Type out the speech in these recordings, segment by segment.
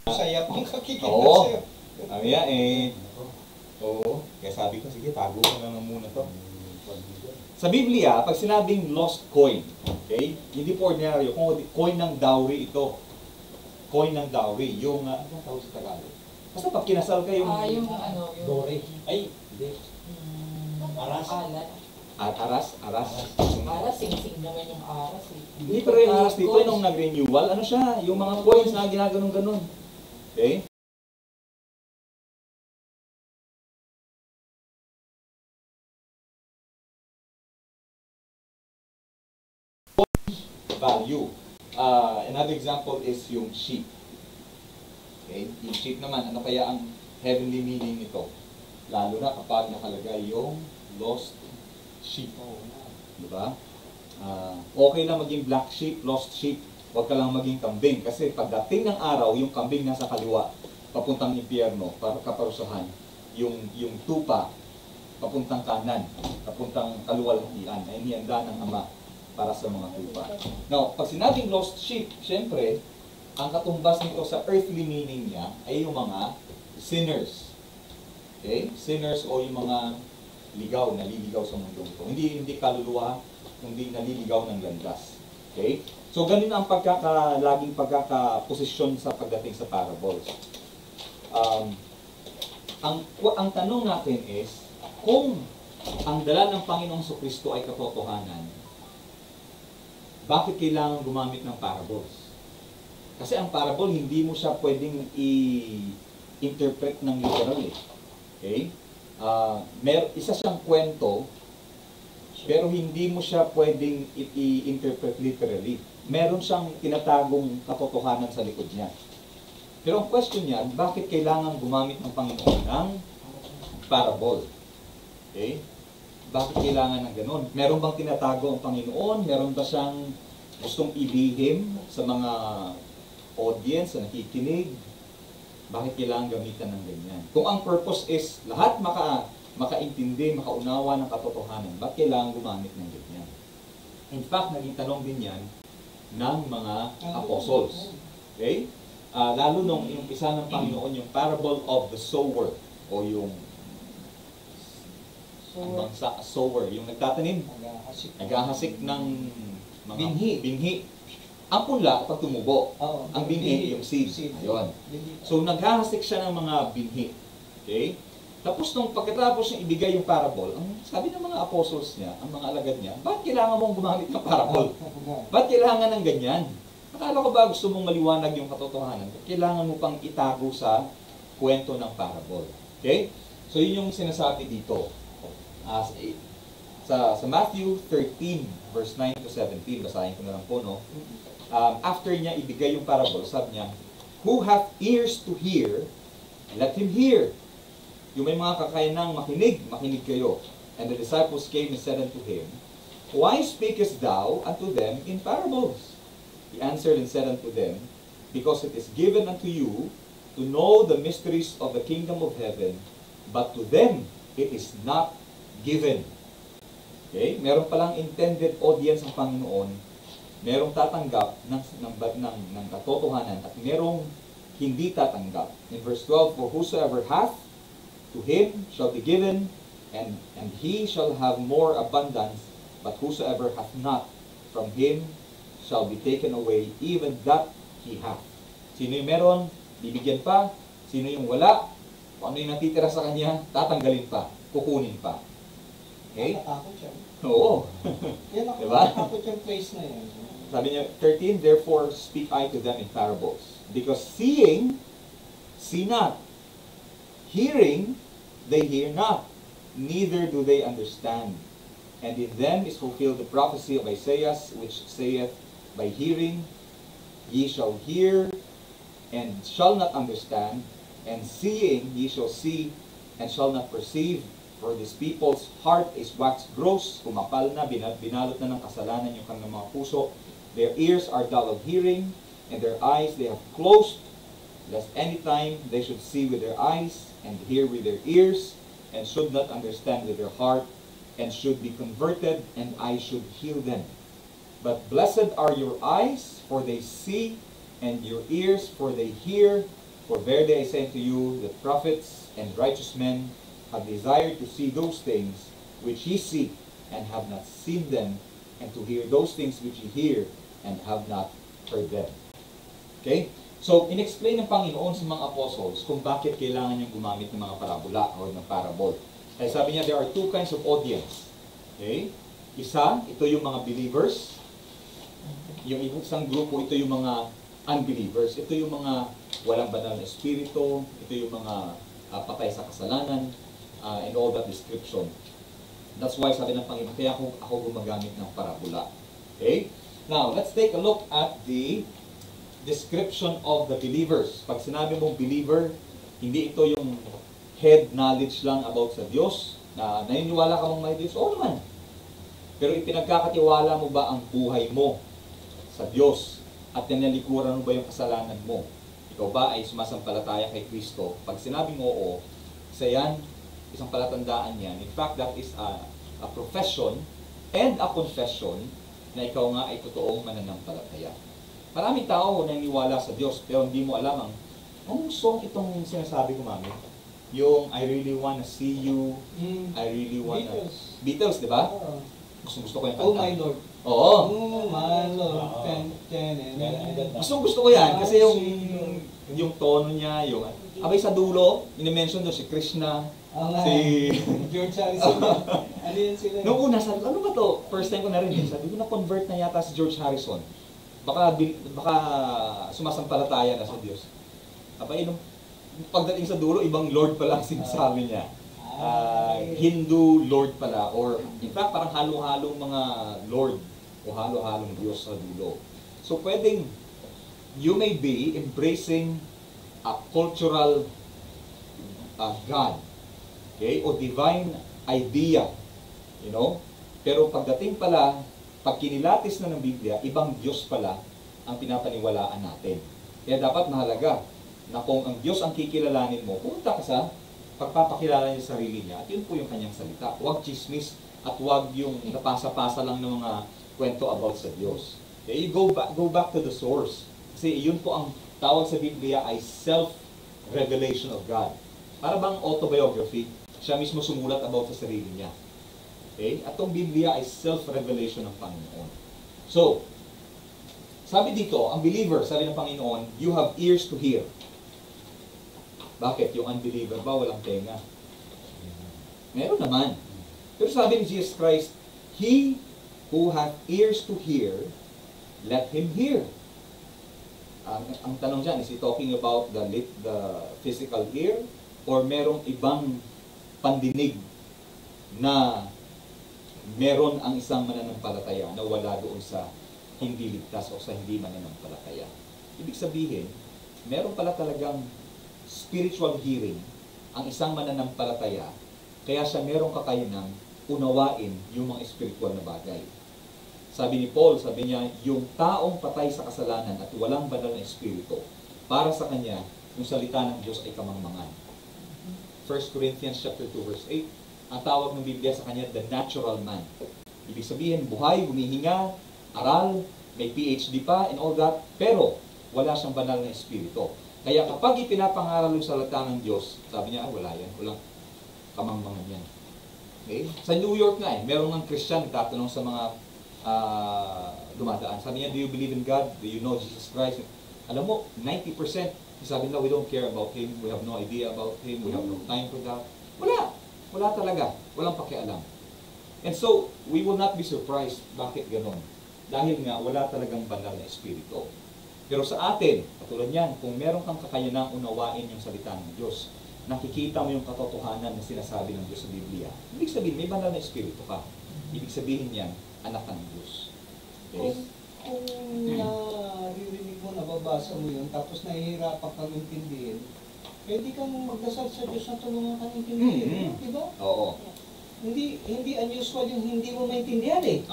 Saya pang kakikita Oo. sa'yo. Kaya oo. Kaya sabi ko, sige, tago ko na lang muna to. Sa Biblia, pag sinabing lost coin, okay, hindi po ordinaryo, kung coin ng dowry ito. Coin ng dowry, yung, ano tawag sa Tagalog? Basta pag kinasal kayo, yung ano, yung... Dore. Ay, hindi. Aras. aras. Aras, sing-sing naman yung aras eh. Hindi pero yung aras dito, nung nag-renewal, ano siya, yung mga coins na ginaganon-ganon. Okay? Value. Another example is yung sheep. Okay? Yung sheep naman, ano kaya ang heavenly meaning nito? Lalo na kapag nakalagay yung lost sheep. Diba? Okay lang maging black sheep, lost sheep. Huwag ka lang maging kambing. Kasi pagdating ng araw, yung kambing nasa kaliwa, papuntang impyerno, para kaparusahan. Yung tupa, papuntang kanan, papuntang kaluwalhatian. Ay nihanda ng Ama para sa mga tupa. Now, pag sinabing lost sheep, syempre, ang katumbas nito sa earthly meaning niya ay yung mga sinners. Okay? Sinners o yung mga naliligaw sa mundo ito. Hindi kaluluwa, kundi naliligaw ng landas. Okay? So, ganun ang laging pagkakaposisyon sa pagdating sa parables. Ang tanong natin is, kung ang dala ng Panginoong Kristo ay katotohanan, bakit kailangan gumamit ng parables? Kasi ang parable, hindi mo siya pwedeng i-interpret ng literal eh. Okay? Isa siyang kwento, pero hindi mo siya pwedeng i-interpret literally. Meron siyang tinatagong katotohanan sa likod niya. Pero ang question niya, bakit kailangan gumamit ng Panginoon ng parable? Okay? Bakit kailangan ng ganun? Meron bang tinatago ang Panginoon? Meron ba siyang gustong ilihim sa mga audience na nakikinig? Bakit kailangan gamitan ng ganyan? Kung ang purpose is lahat makaintindi, makaunawa ng katotohanan, bakit kailangan gumamit ng ganyan? In fact, naging tanong din yan ng mga apostles. Okay? Lalo nung inumpisa ng Panginoon yung parable of the sower o yung ang bangsa, sower, yung nagtatanim, naghahasik ng mga binhi. Ang punla, kapag tumubo, ang binhi, yung seed. Ayun. So, naghahasik siya ng mga binhi. Okay? Tapos, nung pagkatapos niya ibigay yung parable, ang sabi ng mga apostles niya, ang mga alagad niya, bakit kailangan mong gumamit ng parable? Bakit kailangan ng ganyan? Akala ko ba gusto mong maliwanag yung katotohanan? Kailangan mo pang itago sa kwento ng parable. Okay? So, yun yung sinasabi dito. Sa Matthew 13, verse 9 to 17, basahin ko na lang po, no? After niya ibigay yung parable, sabi niya, "Who hath ears to hear, let him hear." Yung may mga kakayanang makinig kayo. And the disciples came and said unto him, "Why speakest thou unto them in parables?" He answered and said unto them, "Because it is given unto you to know the mysteries of the kingdom of heaven, but to them it is not given." Okay? Meron palang intended audience ang Panginoon, merong tatanggap ng katotohanan at merong hindi tatanggap. In verse 12, "For whosoever hath, to him shall be given, and he shall have more abundance, but whosoever hath not, from him shall be taken away even that he hath." Sino yung meron, bibigyan pa. Sino yung wala, kung ano yung natitira sa kanya, tatanggalin pa, kukunin pa. Okay? Nakatakot siya. Oo. Yan ako, Diba? nakatakot yung place na yan. Sabi niya, 13, "Therefore speak I to them in parables, because seeing, see not, hearing, they hear not, neither do they understand. And in them is fulfilled the prophecy of Isaiah, which saith, By hearing ye shall hear, and shall not understand, and seeing ye shall see, and shall not perceive. For this people's heart is waxed gross, kumapal na, binalot na ng kasalanan yung kanilang mga puso. Their ears are dull of hearing, and their eyes they have closed, lest any time they should see with their eyes, and hear with their ears, and should not understand with their heart, and should be converted, and I should heal them. But blessed are your eyes, for they see, and your ears, for they hear. For verily I say unto you, that prophets and righteous men have desired to see those things which ye see, and have not seen them, and to hear those things which ye hear, and have not heard them. Okay? So, in-explain ng Panginoon sa mga apostles kung bakit kailangan niyang gumamit ng mga parabola o ng parable. Kaya sabi niya, there are two kinds of audience. Okay? Isa, ito yung mga believers. Yung isang grupo, ito yung mga unbelievers. Ito yung mga walang banal na espiritu. Ito yung mga patay sa kasalanan. And all that description. That's why sabi ng Panginoon, kaya ako gumagamit ng parabola. Okay? Now, let's take a look at the description of the believers. Pag sinabi mong believer, hindi ito yung head knowledge lang about sa Diyos, na naniniwala ka mong may Diyos. Oo naman. Pero ipinagkakatiwala mo ba ang buhay mo sa Diyos? At nanalikuran mo ba yung kasalanan mo? Ikaw ba ay sumasampalataya kay Kristo? Pag sinabing oo, isa yan, isang palatandaan yan. In fact, that is a profession and a confession na ikaw nga ay totoong mananampalataya. Maraming tao naniniwala sa Diyos, pero hindi mo alam anong song itong sinasabi ko, mami? Yung I really wanna see you, I really wanna... Beatles, di ba? Gusto ko yung kanta. Oh my Lord. Oo. Oh my Lord. Gusto ko yan kasi yung tono niya, yung abay sa dulo, ini-mention doon si Krishna, si George Harrison. Ano yan sila? Noong una, sabi ko, ano ba to? First time ko narinig. Sabi ko, na-convert na yata si George Harrison. Baka sumasampalataya na sa Diyos. Abay, pagdating sa dulo, ibang Lord pala ang sinasabi niya. Hindu Lord pala. Or, in fact, parang halo-halong mga Lord o halo-halong Diyos sa dulo. So, pwedeng, you may be embracing a cultural God. Okay? O divine idea. You know? Pero pagdating pala, pag kinilatis na ng Biblia, ibang Diyos pala ang pinapaniwalaan natin. Kaya dapat mahalaga na kung ang Diyos ang kikilalanin mo, pumunta ka sa pagpapakilala niya sa sarili niya, at yun po yung kanyang salita. Huwag chismis at huwag yung napasa-pasa lang ng mga kwento about sa Diyos. Okay? You go back to the source. Kasi yun po ang tawag sa Biblia ay self-revelation of God. Para bang autobiography, siya mismo sumulat about sa sarili niya. Okay? At itong Biblia ay self-revelation ng Panginoon. So, sabi dito, ang believer, sabi ng Panginoon, you have ears to hear. Bakit? Yung unbeliever ba walang tenga? Meron naman. Pero sabi ni Jesus Christ, he who hath ears to hear, let him hear. Ang tanong dyan, is he talking about the physical ear? Or merong ibang pandinig na meron ang isang mananampalataya na wala doon sa hindi ligtas o sa hindi mananampalataya? Ibig sabihin, meron pala talagang spiritual hearing ang isang mananampalataya, kaya siya merong kakayanang unawain yung mga spiritual na bagay. Sabi ni Paul, sabi niya, yung taong patay sa kasalanan at walang banal na espiritu, para sa kanya, yung salita ng Diyos ay kamangmangan. 1 Corinthians chapter 2 verse 8, ang tawag ng Biblia sa kanya, the natural man. Ibig sabihin, buhay, humihinga, aral, may PhD pa, and all that, pero wala siyang banal na espiritu. Kaya kapag ipinapangaral yung salita ng Diyos, sabi niya, wala yan, walang kamangmangan yan. Okay? Sa New York nga meron ng Christian tatanong sa mga dumadaan. Sabi niya, do you believe in God? Do you know Jesus Christ? Alam mo, 90%, sabi nila, we don't care about Him, we have no idea about Him, we have no time for that. Wala talaga. Walang pakialam. And so, we will not be surprised bakit ganon. Dahil nga, wala talagang banal na espiritu. Pero sa atin, katulad yan, kung meron kang kakayanang unawain yung salita ng Diyos, nakikita mo yung katotohanan na sinasabi ng Diyos sa Biblia, ibig sabihin, may banal na espiritu ka. Ibig sabihin yan, anak ka ng Diyos. Okay? Kung naririnig mo, nababasa mo yun, tapos nahihirapan kang intindihin, pwede kang magdasal sa Diyos na tulungan kang intindihin. Di ba? Oo. Hindi unusual yung hindi mo maintindihan eh.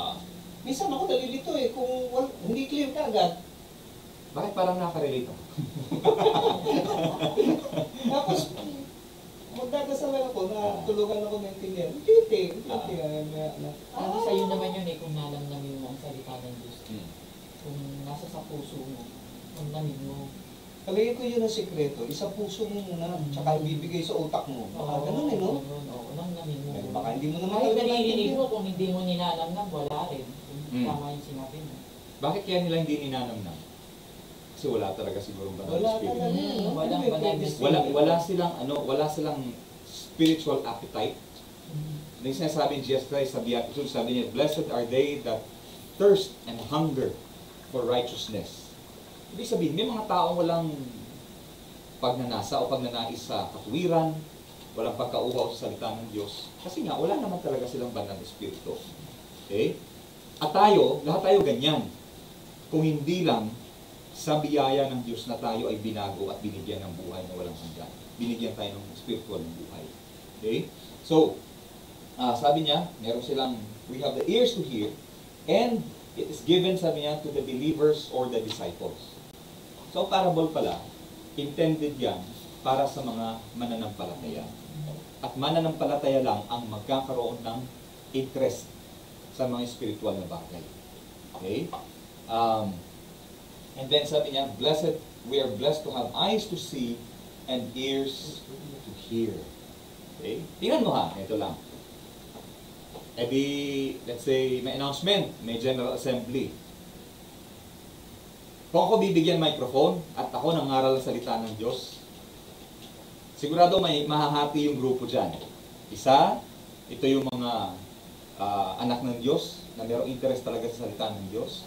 Minsan ako nalilito eh, kung hindi clear ka agad. Bakit parang nakarelate ako? Tapos, magdadasalan ako na tulungan ako maintindihan. Unti-unti. Sa'yo naman yun kung nalamnamin mo ang salita ng Diyos. Kung nasa sa puso mo, kung namin mo, Palagay ko yun ang sikreto. Isa puso mo muna, tsaka ibibigay sa utak mo. Baka ganun eh, no? Oo, nang namin mo. Baka hindi mo naman Kahit talaga naririnig naiintindihan. mo, kung hindi mo nilalamnam, wala rin. Tama yung sinabi mo. Bakit kaya nila hindi ninanamnam? Kasi wala talaga siguro banal Wala spirit. talaga. no? Walang May banal na predestined. Wala silang spiritual appetite. Yung sinasabi ni Jesus Christ sa Beatitude, sabi niya, "Blessed are they that thirst and hunger for righteousness." Ibig sabihin, may mga taong walang pagnanasa o pagnanais sa katuwiran, walang pagkauhaw sa salita ng Diyos. Kasi nga, wala naman talaga silang banal na espiritu. Okay? At tayo, lahat tayo ganyan. Kung hindi lang sa biyaya ng Diyos na tayo ay binago at binigyan ng buhay na walang hanggan. Binigyan tayo ng spiritual ng buhay. Okay? So, sabi niya, meron silang, we have the ears to hear, and it is given, sabi niya, to the believers or the disciples. So, parable pala, intended yan para sa mga mananampalataya. At mananampalataya lang ang magkakaroon ng interest sa mga spiritual na bagay. Okay? And then sabi niya, blessed, we are blessed to have eyes to see and ears to hear. Okay? Tingnan mo ha, ito lang. E di, let's say, may announcement, may General Assembly. Kung ako bibigyan microphone at ako nangaral ng salita ng Diyos, sigurado may mahahati yung grupo dyan. Isa, ito yung mga anak ng Diyos na mayroong interest talaga sa salita ng Diyos.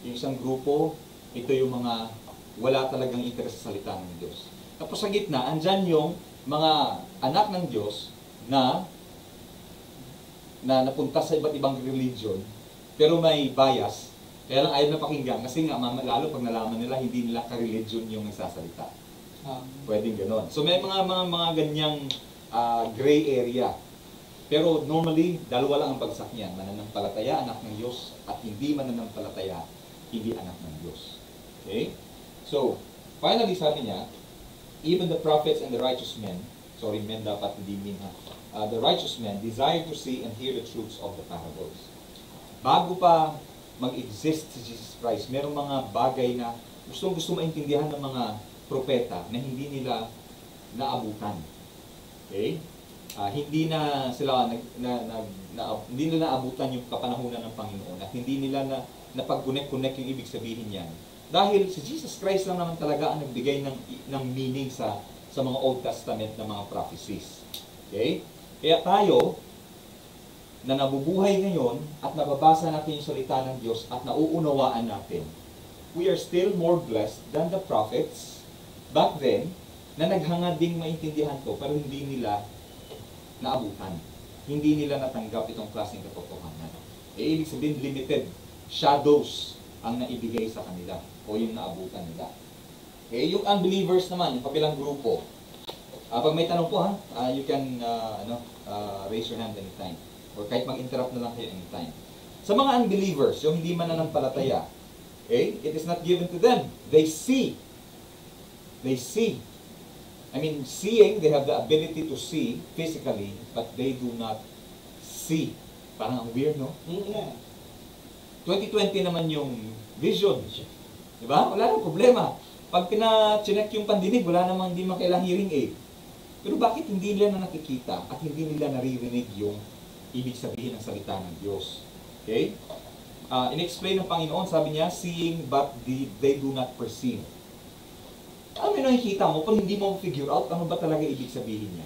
Yung isang grupo, ito yung mga wala talagang interest sa salita ng Diyos. Tapos sa gitna, andyan yung mga anak ng Diyos na napunta sa iba't ibang religion, pero may bias, kaya lang ayaw na pakinggan, kasi nga, lalo pag nalaman nila, hindi nila ka-religion yung nagsasalita. Pwedeng ganon. So may mga ganyang gray area. Pero normally, dalawa lang ang bagsak niyan. Mananampalataya, anak ng Diyos, at hindi mananampalataya, hindi anak ng Diyos. Okay? So, finally sabi niya, even the prophets and the righteous men, sorry, men dapat hindi min ha, the righteous men desire to see and hear the truths of the parables. Bago pa mag-exist si Jesus Christ, merong mga bagay na gusto maintindihan ng mga propeta na hindi nila naabutan. Okay? Hindi na sila hindi nila naabutan yung kapanahunan ng Panginoon at hindi nila napag-connect yung ibig sabihin niyan. Dahil si Jesus Christ lang naman talaga ang nagbigay ng meaning sa mga Old Testament na mga prophecies. Okay? Kaya tayo, na nabubuhay ngayon at nababasa natin yung salita ng Diyos at nauunawaan natin, we are still more blessed than the prophets back then na naghangad ding maintindihan to pero hindi nila naabutan. Hindi nila natanggap itong klaseng katotohanan. Ibig sabihin, limited shadows ang naibigay sa kanila o yung naabutan nila. Okay, yung unbelievers naman, yung kabilang grupo, pag may tanong po you can raise your hand anytime. Or kahit mag-interrupt na lang kayo anytime. Sa mga unbelievers, yung hindi mananampalataya, okay, it is not given to them. They see. They see. I mean, seeing, they have the ability to see physically, but they do not see. Parang ang weird, no? 2020 naman yung vision. Diba? Wala nang problema. Pag pina-check yung pandinig, wala namang hindi makailang hearing aid. Pero bakit hindi nila na nakikita at hindi nila naririnig yung ibig sabihin ng salita ng Diyos? Okay? In-explain ng Panginoon, sabi niya, seeing but they do not perceive. Ano yung nakikita mo, pero hindi mo figure out ano ba talaga ibig sabihin niya.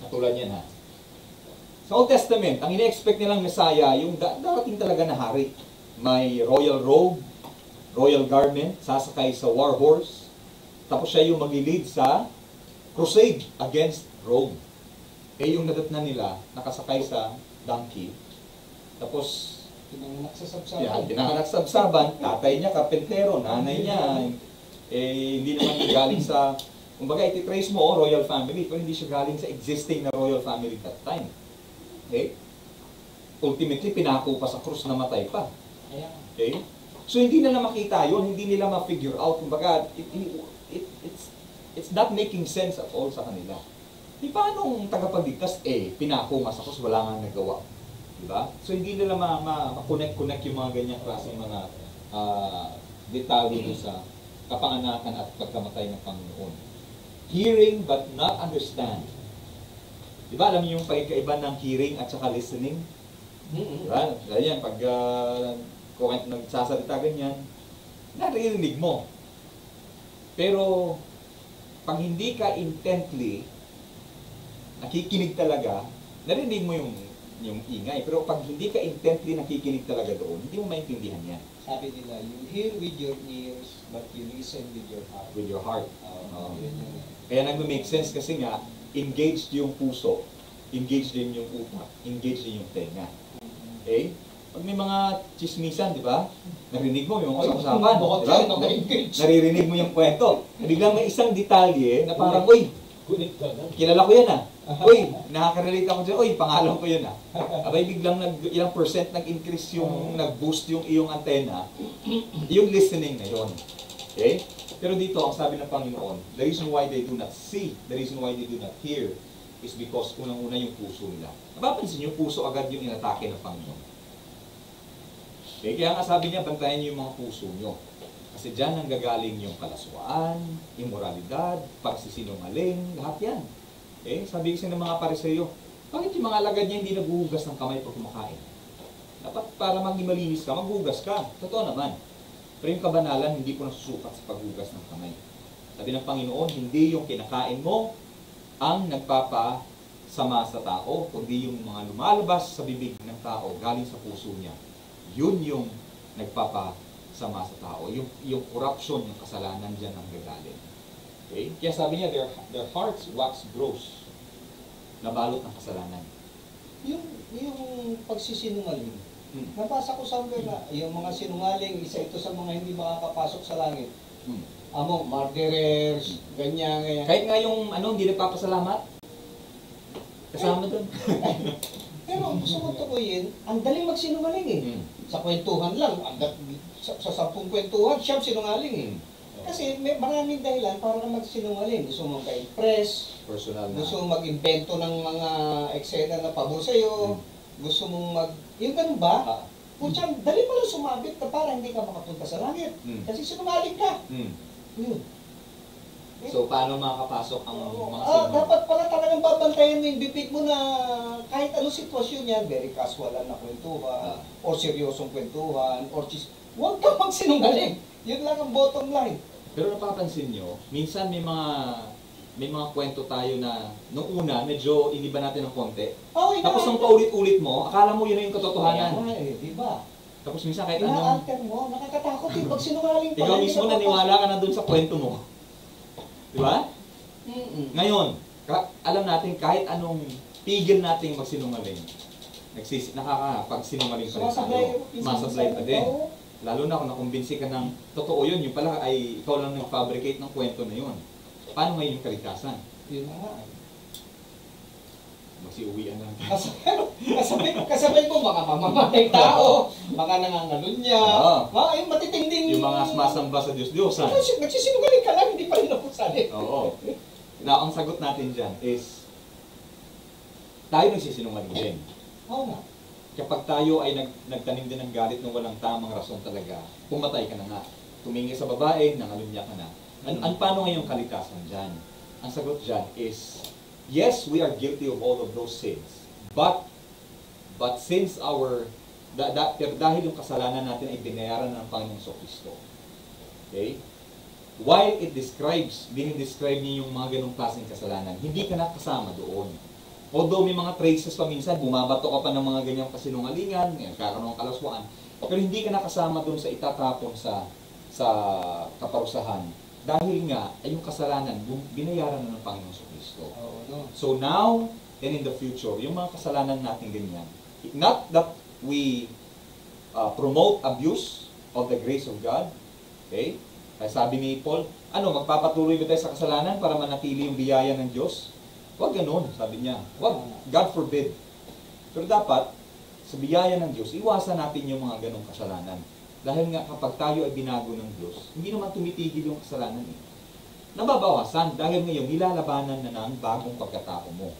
Katulad yan Sa Old Testament, ang ina-expect nilang Messiah, yung darating talaga na hari. May royal robe, royal garment, sasakay sa war horse, tapos siya yung mag-lead sa crusade against Rome. Yung nadatnan nila, nakasakay sa donkey, tapos Tinanganak sa sabsaban. tinanganak sa sabsaban, tatay niya kapentero, nanay niya, hindi naman galing sa, kumbaga iti-trace mo, royal family, pero hindi siya galing sa existing na royal family that time. Okay? Ultimately, pinako pa sa krus na matay pa. Okay? So, hindi nila makita yun, hindi nila ma-figure out, kumbaga, it's not making sense at all sa kanila. Di paano tagapagligtas, pinako nga sa krus, wala nga nagawa. Diba? So, hindi nila ma-connect yung mga ganyang klaseng mga detalye sa kapanganakan at pagkamatay ng Panginoon. Hearing but not understand. Diba, alam niyo yung pagkaiba ng hearing at saka listening? Diba? Ganyan, pag nagsasalita ganyan, naririnig mo. Pero, pag hindi ka intently nakikinig talaga, narinig mo yung ingay. Pero pag hindi ka intently nakikinig talaga doon, hindi mo maintindihan yan. Sabi nila, you hear with your ears, but you listen with your heart. With your heart. Yun yun. Kaya nag-make sense kasi nga, engaged yung puso, engaged din yung utak, engaged din yung tenga. Okay? Pag may mga chismisan, di ba? Narinig mo yung mga usapan. Diba? Naririnig mo yung kwento. Biglang may isang detalye na parang, uy, kilala ko yan ah. Uy, nakaka-relate ako dyan. Uy, pangalan ko yun ah. Abay, biglang ilang percent nag-increase yung, nag-boost yung iyong antena. Yung listening na yun. Okay? Pero dito, ang sabi ng Panginoon, the reason why they do not see, the reason why they do not hear, is because unang-una yung puso nila. Napapansin yung puso agad yung inatake ng Panginoon. Okay? Kaya nga sabi niya, bantayan niyo yung mga puso niyo. Kasi dyan ang gagaling yung kalaswaan, immoralidad, pagsisinungaling, lahat yan. Okay? Sabi kasi ng mga Pariseo, bakit yung mga alagad niya hindi naghuhugas ng kamay pag kumakain? Dapat para maging malinis ka, maghugas ka. Totoo naman. Pero yung kabanalan, hindi po nasusukat sa paghugas ng kamay. Sabi ng Panginoon, hindi yung kinakain mo ang nagpapasama sa tao, kundi yung mga lumalabas sa bibig ng tao, galing sa puso niya. Yun yung nagpapasama sa tao. Yung corruption, yung kasalanan dyan ang gagaling. Okay? Kaya sabi niya, their hearts wax gross. Nabalot ng kasalanan. Yung pagsisinungaling. Nabasa ko somewhere na yung mga sinungaling, isa ito sa mga hindi makakapasok sa langit. Murderers, ganyan. Kahit nga yung hindi nagpapasalamat, kasama doon. Pero ang gusto mo tukuyin, ang daling magsinungaling eh. Sa kwentuhan lang, sa 10 kwentuhan, siyang sinungaling eh. Kasi may maraming dahilan para ka magsinungaling. Gusto mo ka-impress, Personal na. gusto mo mag-invento ng mga eksena na pabor sa'yo, gusto mong yung ganun ba? Putsang, dali mo lang sumabit ka para hindi ka makapunta sa langit. Kasi sinungaling ka. Yun. So, paano makakapasok ang mga sinungaling? Dapat pala talagang babantayan mo yung bibig mo na kahit anong sitwasyon yan, very casual na kwentuhan, o seryosong kwentuhan, or huwag ka magsinungaling. Yun lang ang bottom line. Pero napapansin nyo, minsan may mga kwento tayo na nung una, medyo iniba natin ng konti. Tapos nung paulit-ulit mo, akala mo yun na yung katotohanan. Di ba? Tapos minsan kahit ina-alter mo, nakakatakot yung pag sinungaling pa. Ikaw mismo naniwala ka na dun sa kwento mo. Di ba? Ngayon, alam natin kahit anong tigil natin magsinungaling, nakakapagsinungaling pa rin tayo. Masablay pa din. Lalo na kung nakumbinsi ka ng totoo yun, yung pala ay ikaw lang nag-fabricate ng kwento na yun. Paano ngayon yung kaligtasan? Yun na nga. Magsiuwian lang. Kasabay mo mga mamamatay tao, mga nangangalunya, yung matitinding... Yung mga masamba sa Diyos-Diyosan. Nagsisinungaling ka lang, hindi pa rin napusali. Oo. Na ang sagot natin dyan is, tayo nagsisinungaling din. Oo nga. Kapag tayo ay nagtanim din ng galit ng walang tamang rason talaga, pumatay ka na nga. Tumingin sa babae, nangalunya ka na. Paano ngayong kaligtasan dyan? Ang sagot dyan is, yes, we are guilty of all of those sins. But since dahil yung kasalanan natin ay binayaran ng Panginoong Kristo. Okay? While dinidescribe niya yung mga ganong klaseng kasalanan, hindi ka na kasama doon. Although may mga traces pa minsan, bumabato ka pa ng mga ganyang kasinungalingan, kakaroon ng kalaswaan, pero hindi ka nakasama doon sa itatapon sa kaparusahan. Dahil nga, ay yung kasalanan, binayaran na ng Panginoon Kristo. So now, and in the future, yung mga kasalanan natin ganyan, not that we promote abuse of the grace of God, okay? Kaya sabi ni Paul, magpapatuloy ba tayo sa kasalanan para manatili yung biyaya ng Diyos? Huwag ganun, sabi niya. Huwag, God forbid. Pero dapat, sa biyaya ng Diyos, iwasan natin yung mga ganong kasalanan. Dahil nga kapag tayo ay binago ng Diyos, hindi naman tumitigil yung kasalanan eh. Nababawasan dahil ngayon nilalabanan na ng bagong pagkatao mo.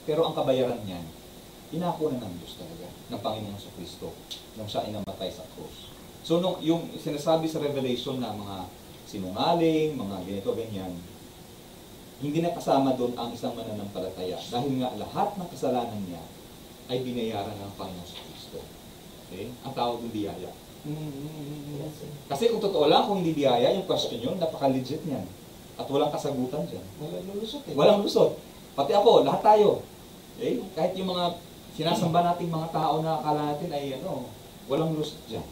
Pero ang kabayaran niyan, inako na ng Diyos talaga, ng Panginoon sa Kristo, nung siya ay namatay sa krus. So yung sinasabi sa Revelation na mga sinungaling, mga ganito, ganyan, hindi na kasama doon ang isang mananampalataya. Dahil nga lahat ng kasalanan niya ay binayaran ng Panginoon sa Kristo. Okay? Ang tawag ng biyaya. Kasi kung totoo lang, kung hindi biyaya, yung question yun, napaka-legit niyan. At walang kasagutan dyan. Walang lulusot eh. Walang lusot. Pati ako, lahat tayo. Okay? Kahit yung mga sinasamba nating mga tao na akala natin ay walang lusot dyan.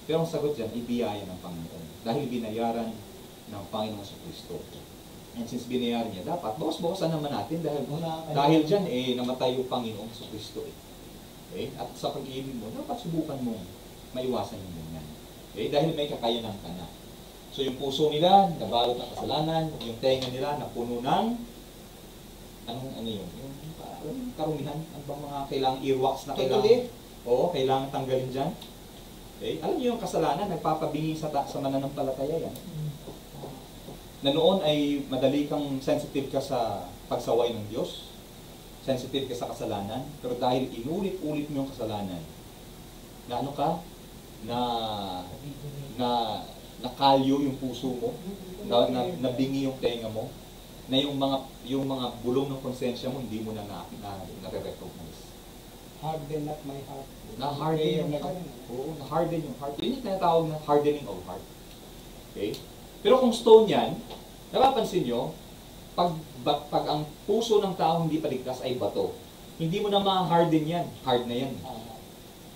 Pero ang sagot dyan, ibiyaya ng Panginoon. Dahil binayaran ng Panginoon sa Kristo. And since binayaran niya, dapat bawas-bawasan naman natin dahil dyan, namatay yung Panginoon sa Kristo. Okay? At sa pag-ibig mo, dapat subukan mo maiwasan yung ganyan. Okay? Dahil may kakayanan ka na. So yung puso nila, nabalot ng kasalanan, yung tenga nila, napuno ng, ano yun? Yung karumihan, ano bang mga kailangang earwax na kailangan? Oo, kailangan tanggalin dyan. Okay? Alam niyo yung kasalanan, nagpapabingi sa mananampalataya yan. Na noon ay madali kang sensitive ka sa pagsaway ng Diyos, sensitive ka sa kasalanan, pero dahil inulit-ulit mo yung kasalanan, na ano ka, nakalyo yung puso mo, nabingi yung tenga mo, na yung mga bulong ng konsensya mo, hindi mo na nare-recognize. Harden not my heart. Na-harden yung heart. Oo, na-harden yung heart. Yun yung tinatawag na hardening of heart. Okay? Pero kung stone yan, napapansin nyo, pag ang puso ng tao hindi paligtas ay bato, hindi mo na ma-harden yan. Hard na yan.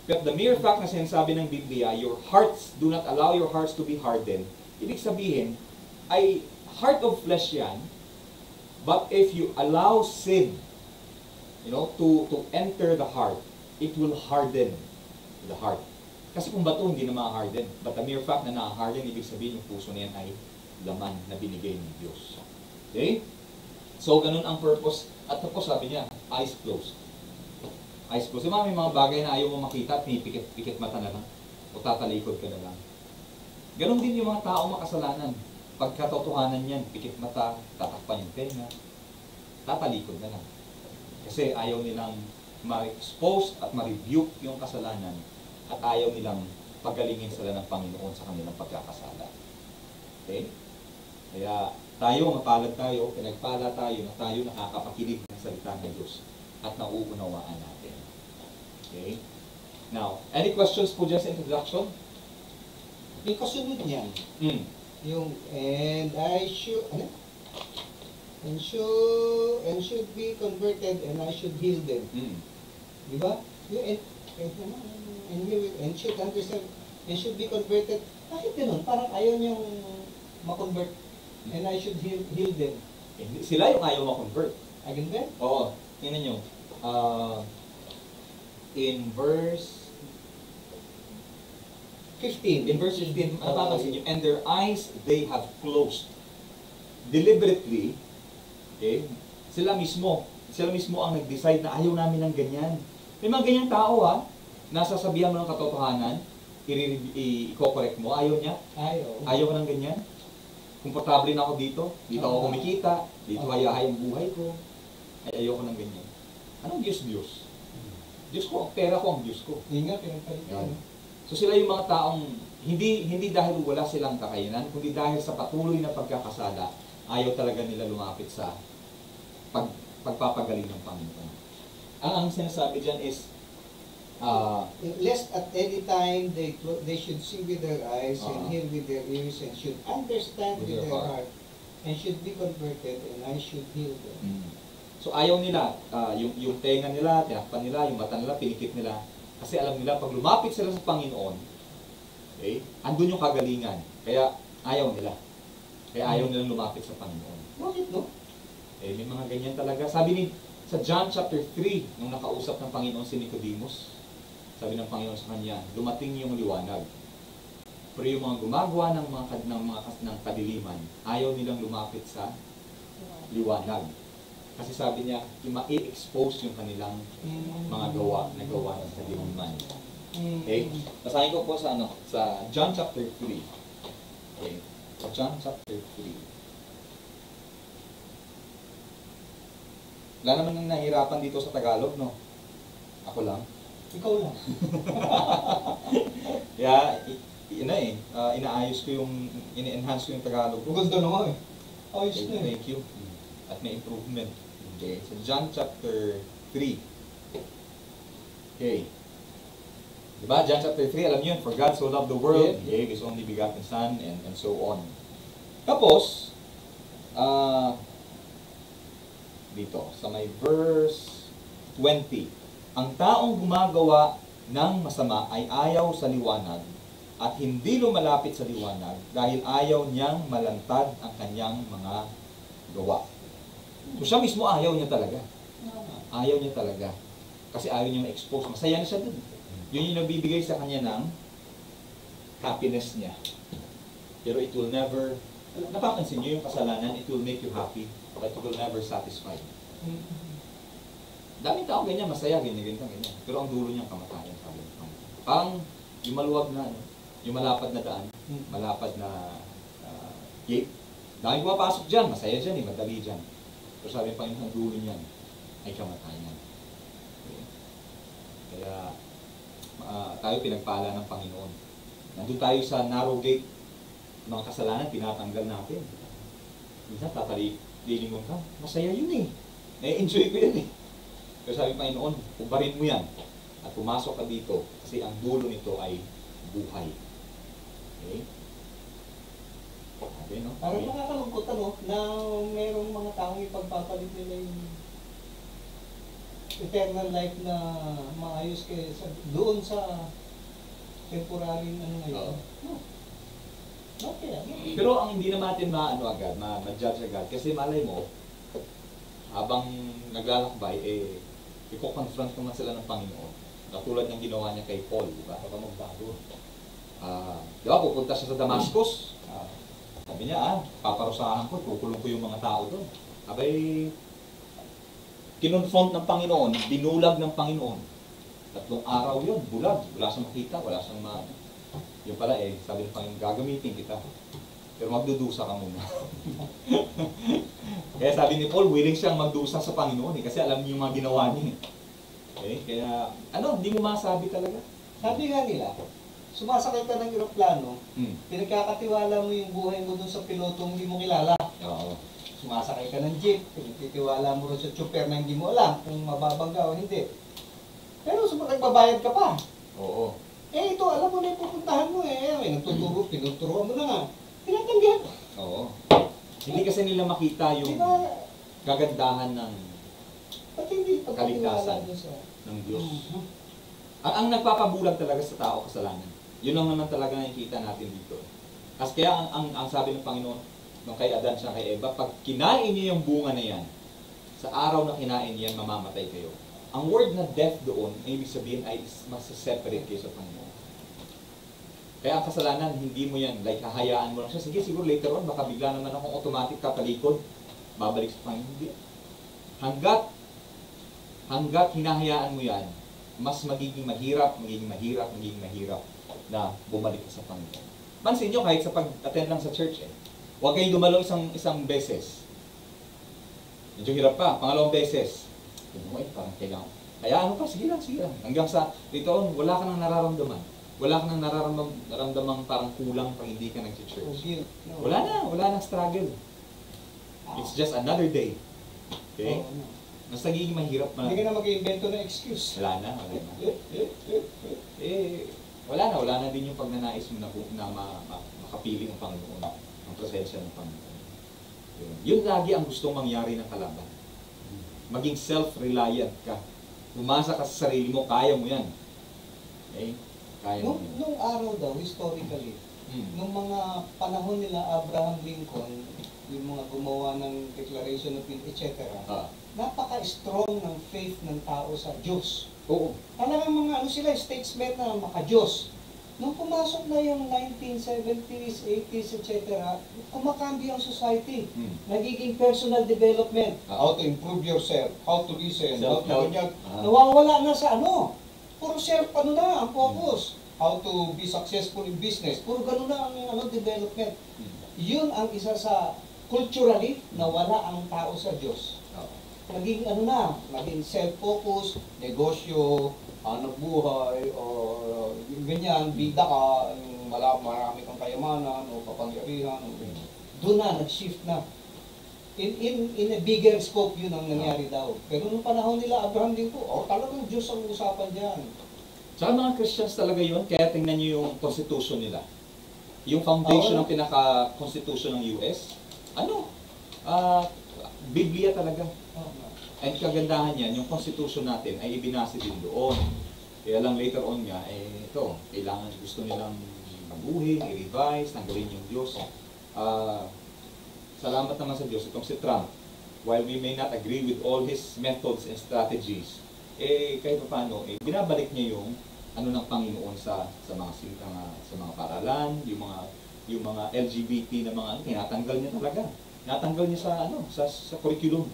But the mere fact na sinasabi ng Biblia, your hearts, do not allow your hearts to be hardened, ibig sabihin, ay heart of flesh yan, but if you allow sin, to enter the heart, it will harden the heart. Kasi kung bato, hindi na ma-harden. But the mere fact na na-harden, ibig sabihin yung puso na yan ay laman na binigay ng Diyos. Okay? So, ganun ang purpose. At tapos, sabi niya, eyes closed. Eyes closed. May mga bagay na ayaw mo makita, pinipikit mata na lang. O tatalikod ka na lang. Ganun din yung mga tao makasalanan. Pagkatotohanan yan, pikit mata, tatakpan yung tenga, tatalikod na lang. Kasi ayaw nilang ma-expose at ma-rebuke yung kasalanan at ayaw nilang pagalingin sila ng Panginoon sa kanilang pagkakasala. Okay? Kaya tayo, mapalad tayo, pinagpala tayo na tayo nakakapakinig ng salita ng Diyos at nauunawaan natin. Okay? Now, any questions po dyan sa introduction? Yung kasunod niyan, yung, and should be converted and I should heal them. Di ba? And should understand and should be converted. Bakit ganun? Parang ayaw niyang ma-convert and I should heal them. Sila yung ayaw ma-convert. Again ba? Oo. Tingnan nyo. In verse 15. In verse 15, mapapansin nyo, and their eyes they have closed. Deliberately, okay, sila mismo ang nag-decide na ayaw namin ng ganyan. May mga ganyang tao nasasabihan mo ng katotohanan, i-correct mo, ayaw niya, ayaw ko ng ganyan. Komportable na ako dito ako kumikita, dito hayahay ang buhay ko, ay ayaw ko ng ganyan. Anong Diyos? Diyos ko, pera ko ang Diyos ko. Hindi nga, pinagpalitan. So sila yung mga taong hindi dahil wala silang kakayanan, kundi dahil sa patuloy na pagkakasala, ayaw talaga nila lumapit sa pagpapagaling ng Panginoon. Ang sinasabi dyan is, lest at any time they should see with their eyes and hear with their ears and should understand with their heart and should be converted and I should heal them. So ayaw nila, yung tenga nila, tinakpan nila, yung mata nila, pinikit nila. Kasi alam nila, pag lumapit sila sa Panginoon, okay, andun yung kagalingan. Kaya ayaw nila. Kaya ayaw nilang lumapit sa Panginoon. Bakit, no? May mga ganyan talaga. Sabi sa John chapter 3, nung nakausap ng Panginoon si Nicodemus, sabi ng Panginoon sa kanya, dumating yung liwanag. Pero yung mga gumagawa ng kadiliman, ayaw nilang lumapit sa liwanag. Kasi sabi niya, i-expose yung kanilang mga gawa ng kadiliman. Okay? Basahin ko po sa John chapter 3. Okay? Sa John chapter 3. Wala naman nang nahirapan dito sa Tagalog, no? Ako lang. Ikaw lang. Yeah, inaayos ko yung, ini-enhance ko yung Tagalog ko. Ganda na nga eh. Ayos Okay, na eh. thank you. At may improvement. Okay, so John chapter 3. Okay. Diba? John chapter 3, alam niyo yun, for God so loved the world, He gave His only begotten Son, and so on. Tapos, dito, sa may verse 20, ang taong gumagawa ng masama ay ayaw sa liwanag at hindi lumalapit sa liwanag dahil ayaw niyang malantad ang kanyang mga gawa. So siya mismo ayaw niya talaga. Ayaw niya talaga. Kasi ayaw niya ma-expose. Masaya na siya dun. Yun yung nabibigay sa kanya ng happiness niya. Pero it will never, napapansin niyo yung kasalanan, it will make you happy, but it will never satisfy. Daming tao ganyan, masaya, ganyan. Pero ang dulo niyang kamatayan, sabi ng Panginoon. Parang yung maluwag na, yung malapad na daan, malapad na gate. Daming pumapasok dyan, masaya dyan, madali dyan. Pero sabi ng Panginoon, ang dulo niyan ay kamatayan. Okay. Kaya tayo pinagpala ng Panginoon. Nandun tayo sa narrow gate, mga kasalanan, tinatanggal natin. Minsan, lilingon ka, masaya yun eh. Enjoy ko yun eh. Pero sabi ng Panginoon, ubarin mo yan at pumasok ka dito kasi ang dulo nito ay buhay. Okay? Okay, no? Parang nakakalungkot na merong mga taong ipagpapalit nila yung eternal life na maayos doon sa temporary ngayon. Okay. Pero ang hindi naman natin agad, ma-judge agad kasi malay mo, habang naglalakbay, i-confront naman sila ng Panginoon. Katulad ng ginawa niya kay Paul, di ba? Baka magbago. Di ba, pupunta siya sa Damascus. Sabi niya, paparusahan ko, kukulong ko yung mga tao doon. Abay, kinonfront ng Panginoon, binulag ng Panginoon. 3 araw yun, bulag. Wala siyang makita, wala siyang Yung pala sabi ng Panginoon, gagamitin kita. Pero magdudusa ka muna. Kaya sabi ni Paul, willing siyang magdusa sa Panginoon kasi alam niyo yung mga ginawa niya. Okay? Kaya, hindi mo masabi talaga. Sabi nga nila, sumasakay ka ng eroplano, pinagkakatiwala mo yung buhay mo dun sa pilotong hindi mo kilala. Oo. Sumasakay ka ng jeep, pinagtitiwala mo rin sa chopper na hindi mo alam kung mababangga o hindi. Pero nagbabayad ka pa. Oo. Ito, alam mo na yung pupuntahan mo may nagtuturo, pinuturuan mo na nga. Pinatanggihan. Oo. Hindi kasi nila makita yung kagandahan ng Ba't hindi kaligtasan pagkatiwala sa ng Diyos. Ang nagpapabulag talaga sa tao kasalanan. Yun lang naman talaga nakikita natin dito. Kasi kaya ang sabi ng Panginoon nung kay Adan siya kay Eva, pag kinain niyo yung bunga na yan, sa araw na kinain niyan, mamamatay kayo. Ang word na death doon, ibig sabihin ay mas-separate kayo sa Panginoon. Kaya ang kasalanan, hindi mo yan, like hahayaan mo lang siya. Sige, siguro later on, baka bigla naman akong automatic katalikod, babalik sa Panginoon. Hindi. Hanggat hinahayaan mo yan, mas magiging mahirap na bumalik ka sa Panginoon. Pansin nyo, kahit sa pag-attend lang sa church, huwag kayong dumalo isang beses. Medyo hirap pa, pangalawang beses. Parang kailangan. Kaya sige lang. Hanggang sa, dito on, wala ka nang nararamdaman. Wala ka nang nararamdamang parang kulang pag hindi ka nag-church. Wala nang struggle. It's just another day. Okay? Mas nagiging mahirap na. Hindi ka na mag-iimbento ng excuse. Wala na. Wala na din yung pagnanais mo na makapili ng Panginoon, ang presensya ng Panginoon. Yun lagi ang gustong mangyari ng kalaban. Maging self-reliant ka. Umasa ka sa sarili mo, kaya mo yan. Okay? Kaya mo yan. Nung araw daw, historically, nung mga panahon nila Abraham Lincoln, yung mga gumawa ng Declaration of Independence, etc., napaka-strong ng faith ng tao sa Diyos. Oo. Talagang mga sila, statesmen na maka-Diyos. Nung pumasok na yung 1970s, 80s, etc., kumakambyo ang society. Nagiging personal development. How to improve yourself, how to listen, how to ganyan. Nawawala na sa puro self, na, ang focus. How to be successful in business. Puro ganun na ang development. Yun ang isa sa culturally nawala ang tao sa Diyos. Naging naging self-focus, negosyo, hanap buhay, o ganyan, bida ka, yung marami kang kayamanan o kapangyarihan. Doon na, nag-shift na. In a bigger scope yun ang nangyari daw. Pero nung panahon nila, Abraham din po, talagang Diyos ang usapan dyan. Tsaka mga Christians talaga yun, kaya tingnan nyo yung constitution nila. Yung foundation ng pinaka-constitution ng US, Biblia talaga. And kagandahan yan, yung constitution natin ay ibinase din doon. Kaya lang later on nga, kailangan gusto nilang baguhin, i-revise, tanggalin yung Diyos. Salamat naman sa Diyos, itong si Trump, while we may not agree with all his methods and strategies, kahit paano, binabalik niya yung ng Panginoon sa mga paralan, yung mga LGBT na mga tinatanggal niya talaga. Natanggal niya sa curriculum.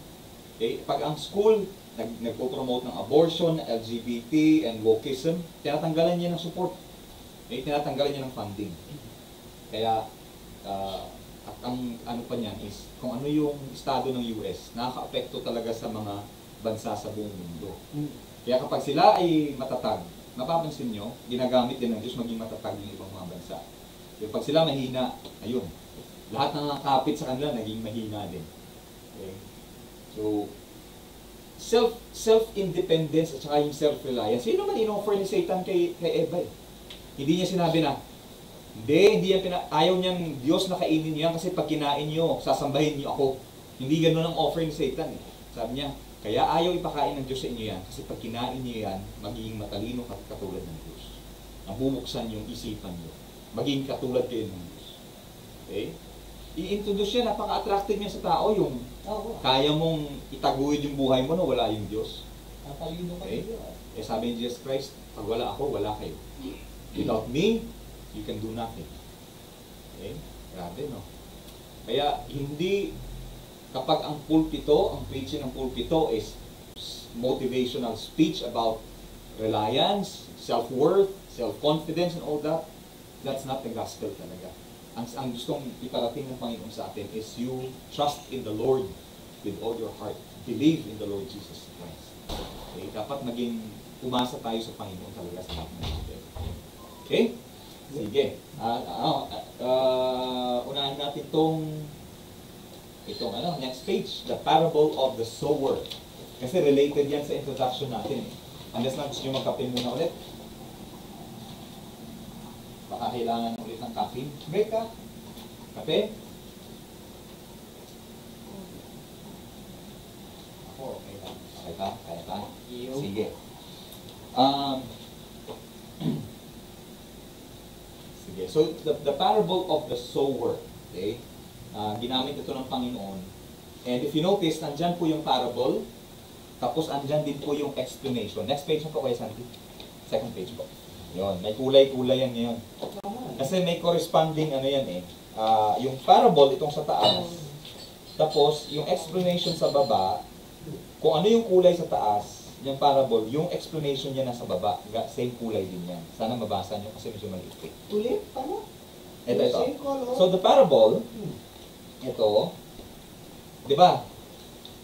Pag ang school nagpo-promote ng abortion, LGBT and wokeism, tinatanggalan niya ng support. Tinatanggalan niya ng funding. Kaya at ang pa niyan is kung ano yung estado ng US, nakaka-apekto talaga sa mga bansa sa buong mundo. Kaya kapag sila ay matatag, mapapansin nyo, ginagamit din ng Diyos maging matatag yung ibang mga bansa. Kaya pag sila mahina, ayun, lahat ng nakakapit sa kanila naging mahina din. Okay? So, self-independence at saka yung self-reliance, sino man in-offer ni Satan kay Eva Hindi niya sinabi na, hindi yan ayaw niyang Diyos na kainin niya kasi pag kinain niyo, sasambahin niyo ako. Hindi ganoon ang offer ni Satan. Sabi niya, kaya ayaw ipakain ng Diyos sa inyo yan kasi pag kinain niyo yan, magiging matalino katulad ng Diyos. Mabubuksan yung isipan niyo. Maging katulad kayo ng Diyos. Okay? I-introduce siya, napaka-attractive niya sa tao yung kaya mong itaguyod yung buhay mo na wala yung Diyos. Matalino kayo. Sabi ni Jesus Christ, pag wala ako, wala kayo. Without me, you can do nothing. Okay? Grabe, no? Kaya, hindi, kapag ang pulpito, ang preaching ng pulpito is motivational speech about reliance, self-worth, self-confidence, and all that, that's not the gospel talaga. Ang gustong iparating ng Panginoon sa atin is you trust in the Lord with all your heart. Believe in the Lord Jesus Christ. Okay? Dapat maging umasa tayo sa Panginoon talaga sa lahat ng bagay. Okay? Sige. Unahin natin itong next page, the parable of the sower. Kasi related yan sa introduction natin. Unless na gusto nyo magkape muna ulit. Baka kailangan ulit ng caffeine. Break ka. Kape? Ako, okay ka. Okay ka? Kaya ka? Sige. Sige. So, the parable of the sower. Okay? Ginamit ito ng Panginoon. And if you notice, nandyan po yung parable. Tapos, andyan din po yung explanation. Next page na po kayo, Sandy. Second page po. Yun. May kulay-kulay yan ngayon. Kasi may corresponding yung parable itong sa taas. Tapos, yung explanation sa baba, kung ano yung kulay sa taas, yung parable, yung explanation niya nasa baba, same kulay din yan. Sana mabasa nyo kasi medyo maliit. Ulit? Paano? Ito. So, the parable, ito, di ba?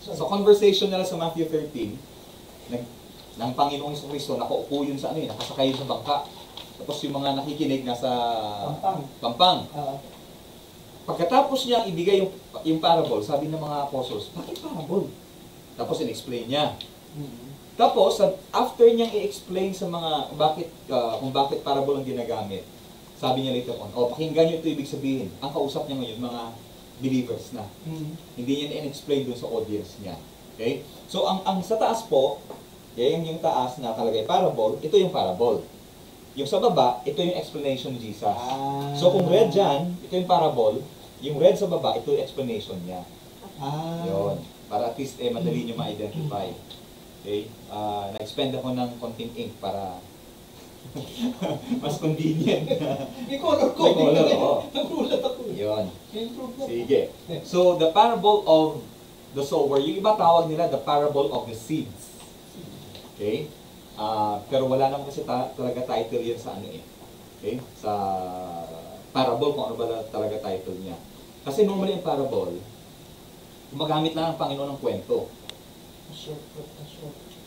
Sa conversation nila sa Matthew 13, ng Panginoong Jesucristo, nakaupo yun sa nakasakay yun sa bangka. Tapos yung mga nakikinig nasa pampang. Pagkatapos niya ibigay yung parable, sabi ng mga apostles, bakit parable? Tapos in-explain niya. Tapos, after niyang i-explain sa mga kung bakit parable ang ginagamit, sabi niya later on, pakinggan niyo ito ibig sabihin. Ang kausap niya ngayon, mga believers na. Hindi niya in-explain dun sa audience niya. Okay? So, ang sa taas po, yung taas na kalagay parable, ito yung parable. Yung sa baba, ito yung explanation ni Jesus. So, kung red dyan, ito yung parable. Yung red sa baba, ito yung explanation niya. Yun. Para at least, madali nyo ma-identify. Okay? Na-expend ako ng konting ink para mas convenient. May color ko. May color, oo. Nagulat ako. Yun. Sige. So, the parable of the sower, yung iba tawag nila the parable of the seeds. Okay? Pero wala naman kasi talaga title yan sa Okay? Sa parable, kung ano ba talaga title niya. Kasi normally yung parable, gumagamit lang ang Panginoon ng kwento.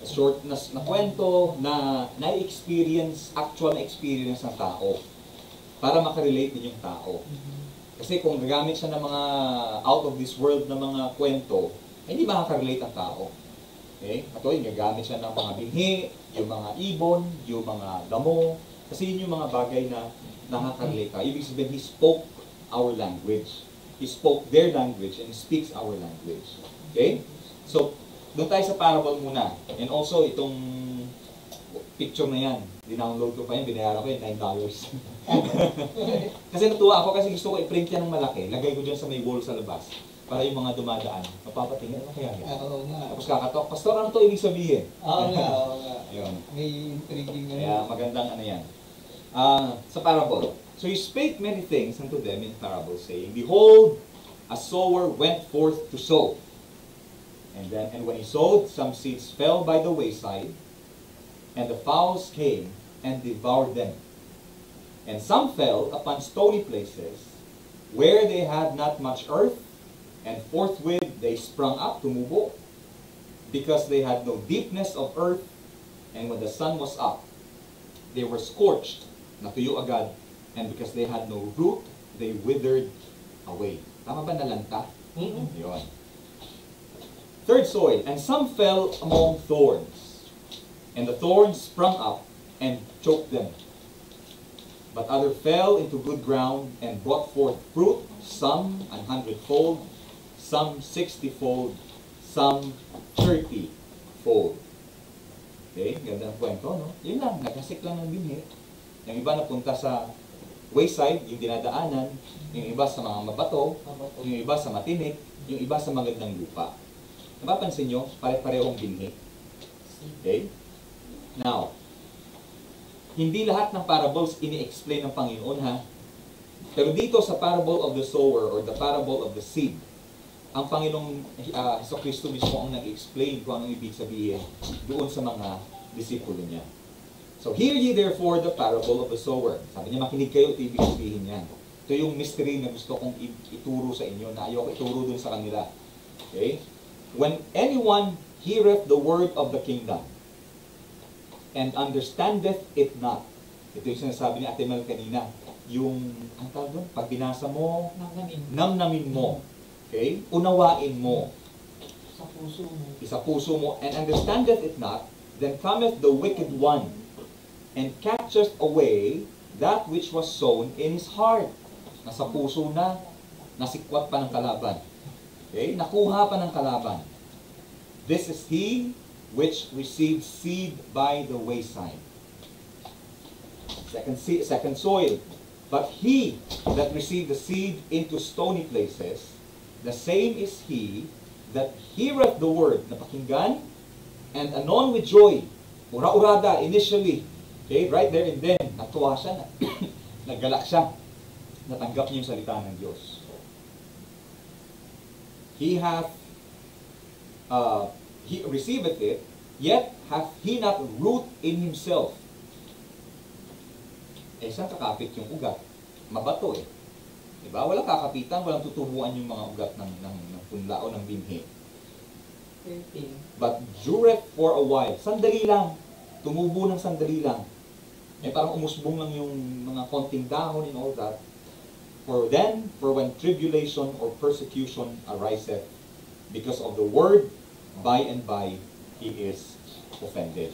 Short na kwento na na-experience, actual na experience ng tao. para makarelate din yung tao. Kasi kung gagamit siya ng mga out of this world na mga kwento, hindi makaka-relate ang tao. Okay? At yun, gagamit siya ng mga binhi, yung mga ibon, yung mga damo, kasi yun yung mga bagay na nakaka-relate ka. Ibig sabihin, he spoke our language. He spoke their language and speaks our language. Okay? So, doon tayo sa parable muna. And also, itong picture na yan, dinownload ko pa yan, binayaran ko yan, $9. Kasi natuwa ako kasi gusto ko i-print yan ng malaki. Lagay ko dyan sa may wall sa labas. Para yung mga dumadaan, mapapatingin, ano kaya yan? Oo nga. Tapos kakatok, Pastor, ano to ibig sabihin? Oo nga, oo nga. Yun. May intriguing na. Kaya magandang ano yan. Sa parable. So he spake many things unto them in parables, saying, Behold, a sower went forth to sow. And when he sowed, some seeds fell by the wayside, and the fowls came and devoured them. And some fell upon stony places, where they had not much earth, and forthwith they sprung up, tumubo, because they had no deepness of earth, and when the sun was up, they were scorched, natuyo agad, and because they had no root, they withered away. Tama ba nalanta? Yun. Third soil, and some fell among thorns, and the thorns sprung up and choked them. But other fell into good ground and brought forth fruit, some 100-fold, some 60-fold, some 30-fold. Okay, ganda ng kwento, no? Yun lang, nagkasik lang ng binhi. Yung iba napunta sa wayside, yung dinadaanan, yung iba sa mga mabato, yung iba sa matinik, yung iba sa magandang lupa. Napapansin nyo, pare-parehong binhi. Okay? Now, hindi lahat ng parables ini-explain ng Panginoon, ha? Pero dito sa parable of the sower or the parable of the seed, ang Panginoong Jesucristo mismo ang nag-explain kung anong ibig sabihin doon sa mga disipulo niya. So, hear ye therefore the parable of the sower. Sabi niya, makinig kayo, ito ibig sabihin yan. Ito yung mystery na gusto kong ituro sa inyo, na ayoko ituro doon sa kanila. Okay? When anyone heareth the word of the kingdom, and understandeth it not. Ito yung sinasabi ni Ate Mel kanina. Yung, ang tawag doon? Pag binasa mo, namnamin mo. Okay? Unawain mo. Sa puso mo. Sa puso mo. And understandeth it not, then cometh the wicked one, and catcheth away that which was sown in his heart. Nasa puso na, nasikwat pa ng kalaban. Okay? Nakuha pa ng kalaban. This is he which received seed by the wayside. Second soil. But he that received the seed into stony places, the same is he that heareth the word, napakinggan, and anon with joy, ura-urada, initially, okay, right there and then, natuwa siya, naggalak siya, natanggap niya yung salita ng Diyos. He receiveth it, yet hath he not root in himself. Eh, saan kakapit yung ugat? Mabato eh. Diba? Walang kakapitan, walang tutubuan yung mga ugat ng punla o ng binhi. But dureth for a while. Sandali lang. Tumubo ng sandali lang. Eh, parang umusbong lang yung mga konting dahon and all that. For when tribulation or persecution ariseth because of the word, by and by he is offended.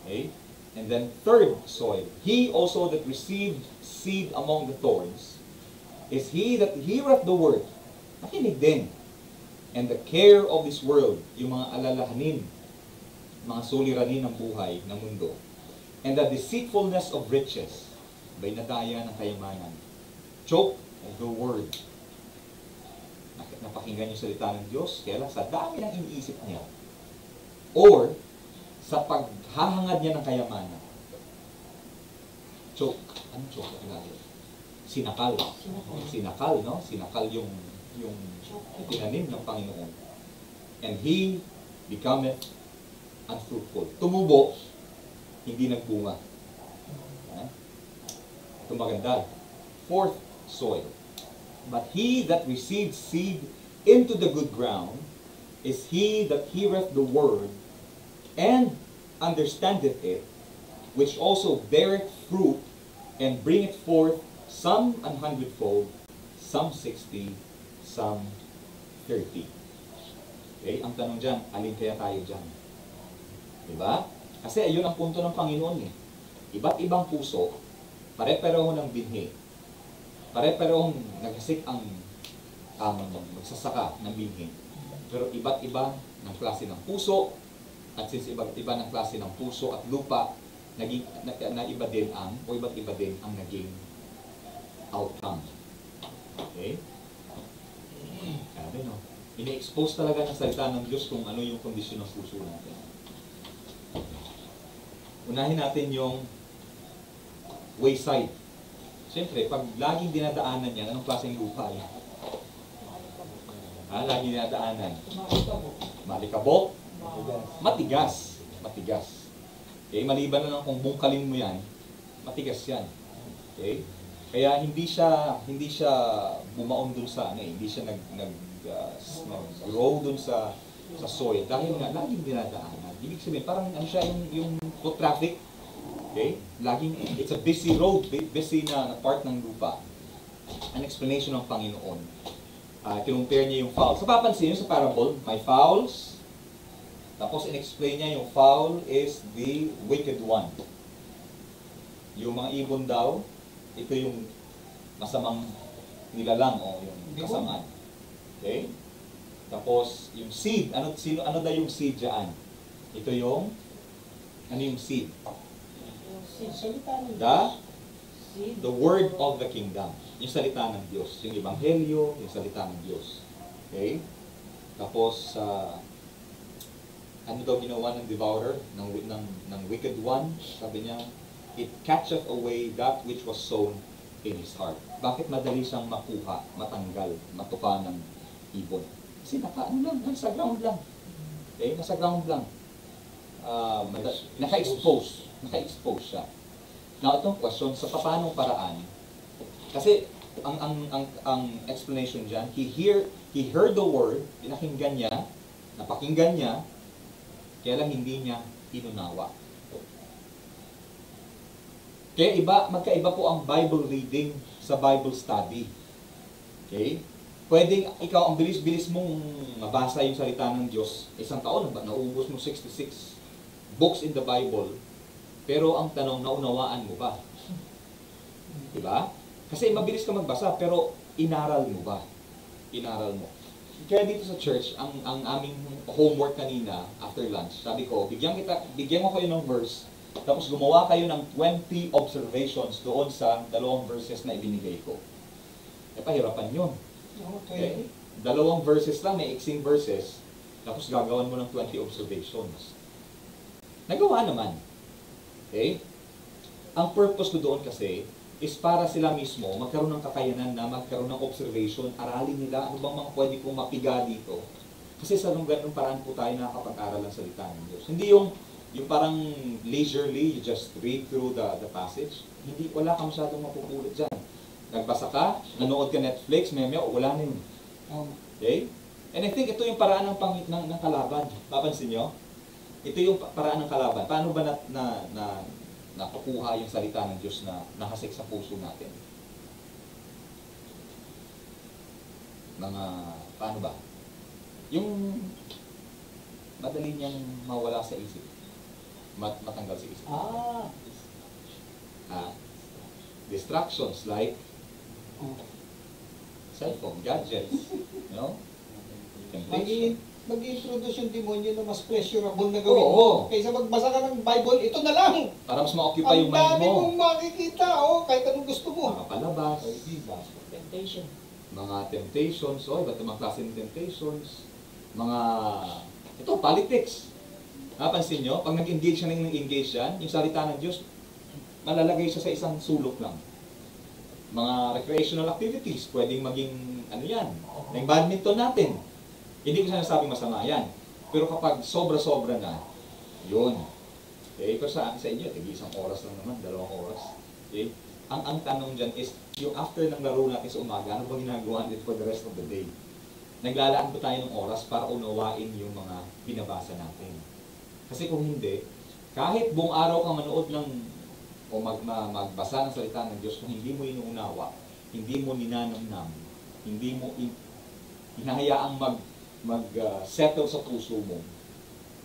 Okay? And then third soil, he also that received seed among the thorns, is he that heareth the word, nakinig din, and the care of this world, yung mga alalahanin, mga suliranin ng buhay, ng mundo, and the deceitfulness of riches, ba'y nadaya ng kayamanan, choke of the word. Napakinggan yung salita ng Diyos, kaya lang sa dami ng iniisip niya, or sa paghahangad niya ng kayamanan. Choke. Anong choke? Sinakal. Sinakal, no? Sinakal yung tinanim ng Panginoon. And he becometh unfruitful. Tumubo, hindi nagbunga. Ito maganda. Fourth soil. But he that received seed into the good ground is he that heareth the word and understandeth it, which also beareth fruit and bringeth forth Some 100-fold, some 60, some 30. Okay? Ang tanong dyan, alin kaya tayo dyan? Diba? Kasi ayun ang punto ng Panginoon eh. Iba't ibang puso, pare-pareho ng binhi. Pare-parehong naghasik ang magsasaka ng binhi. Pero iba't iba ng klase ng puso, at since iba't iba ng klase ng puso at lupa, na iba din ang, o iba't iba din ang naging outcome. Okay? Sabi no, ini-expose talaga ng salita ng Diyos kung ano yung kondisyon ng puso natin. Unahin natin yung wayside. Siyempre, pag laging dinadaanan yan, anong klaseng lupa yan? Laging dinadaanan. Malikabok. Matigas. Matigas. Okay? Maliban na lang kung bungkalin mo yan, matigas yan. Okay? Kaya hindi siya bumaon dun sa hindi siya nag-grow dun sa soil dahil nga laging dinadaanan. Ibig sabihin parang ano siya yung foot traffic. Okay? Laging it's a busy road, busy na part ng lupa. An explanation ng Panginoon. Kinumpare niya yung foul. So papansin niyo sa parable, may fowls. Tapos in-explain niya yung foul is the wicked one. Yung mga ibon daw, ito yung masamang nilalang o yung kasamaan. Okay? Tapos yung seed, ano daw yung seed diyan? Ito yung ano yung seed? Salita ng The word of the kingdom. Yung salita ng Diyos, yung ebanghelyo, yung salita ng Diyos. Okay? Tapos ano daw ginawa ng devourer, ng wicked one? Sabi niya, it catcheth away that which was sown in his heart. Bakit madali siyang makuha, matanggal, matuka ng ibon? Kasi nasa ground lang. Okay? Nasa ground lang. Naka-expose siya. Now, itong question, sa paanong paraan? Kasi, ang explanation dyan, he heard the word, pinakinggan niya, napakinggan niya, kaya lang hindi niya inunawa. Kaya magkaiba po ang Bible reading sa Bible study. Okay? Pwedeng ikaw, ang bilis-bilis mong mabasa yung salita ng Diyos, isang taon, naubos mo 66 books in the Bible, pero ang tanong, naunawaan mo ba? Diba? Kasi mabilis ka magbasa, pero inaral mo ba? Inaral mo. Kaya dito sa church, ang aming homework kanina, after lunch, sabi ko, bigyan mo kayo ng verse, tapos gumawa kayo ng 20 observations doon sa 2 verses na ibinigay ko. Pahirapan yun. Okay? 2 verses lang, may 16 verses, tapos gagawan mo ng 20 observations. Nagawa naman. Okay? Ang purpose ko doon kasi is para sila mismo magkaroon ng kakayanan na magkaroon ng observation, aralin nila ano bang mga pwede kong mapiga dito. Kasi sa ganung paraan po tayo nakakapag-aral ng salita ng Diyos. Hindi yung parang leisurely, you just read through the passage. Hindi, wala ka masyadong mapupulot dyan. Nagbasa ka, nanood ka Netflix, wala na yun. Okay? And I think ito yung paraan ng kalaban. Papansin nyo? Ito yung paraan ng kalaban. Paano ba napakuha yung salita ng Diyos na nakasik sa puso natin? Paano ba? Yung madali niyang mawala sa isip. Matanggal sa isip. Distractions like cellphone, gadgets, temptation. Mag-introduce yung demonyo na mas pleasurable na gawin mo. Kaysa magbasa ka ng Bible, ito na lang. Para mas ma-occupy yung mind mo. Ang dami mong makikita, kahit anong gusto mo. Mga palabas, Temptation. mga temptations, iba't ibang klase ng temptations, ito, politics. Napansin nyo, pag nag-engage yan, yung salita ng Diyos, malalagay siya sa isang sulok lang. Mga recreational activities, pwedeng maging, yung badminton natin. Hindi ko sinasabing masama yan. Pero kapag sobra-sobra na, yun. Okay? Pero sa inyo, isang oras lang naman, 2 oras. Okay? Ang tanong dyan is, yung after ng laro natin sa umaga, ano ba ginagawa natin for the rest of the day? Naglalaan ba tayo ng oras para unawain yung mga binabasa natin? Kasi kung hindi, kahit buong araw ka manood ng, o o magbasa ng salita ng Diyos kung hindi mo inuunawa, hindi mo ninanamnam, hindi mo hinahayaang settle sa puso mo.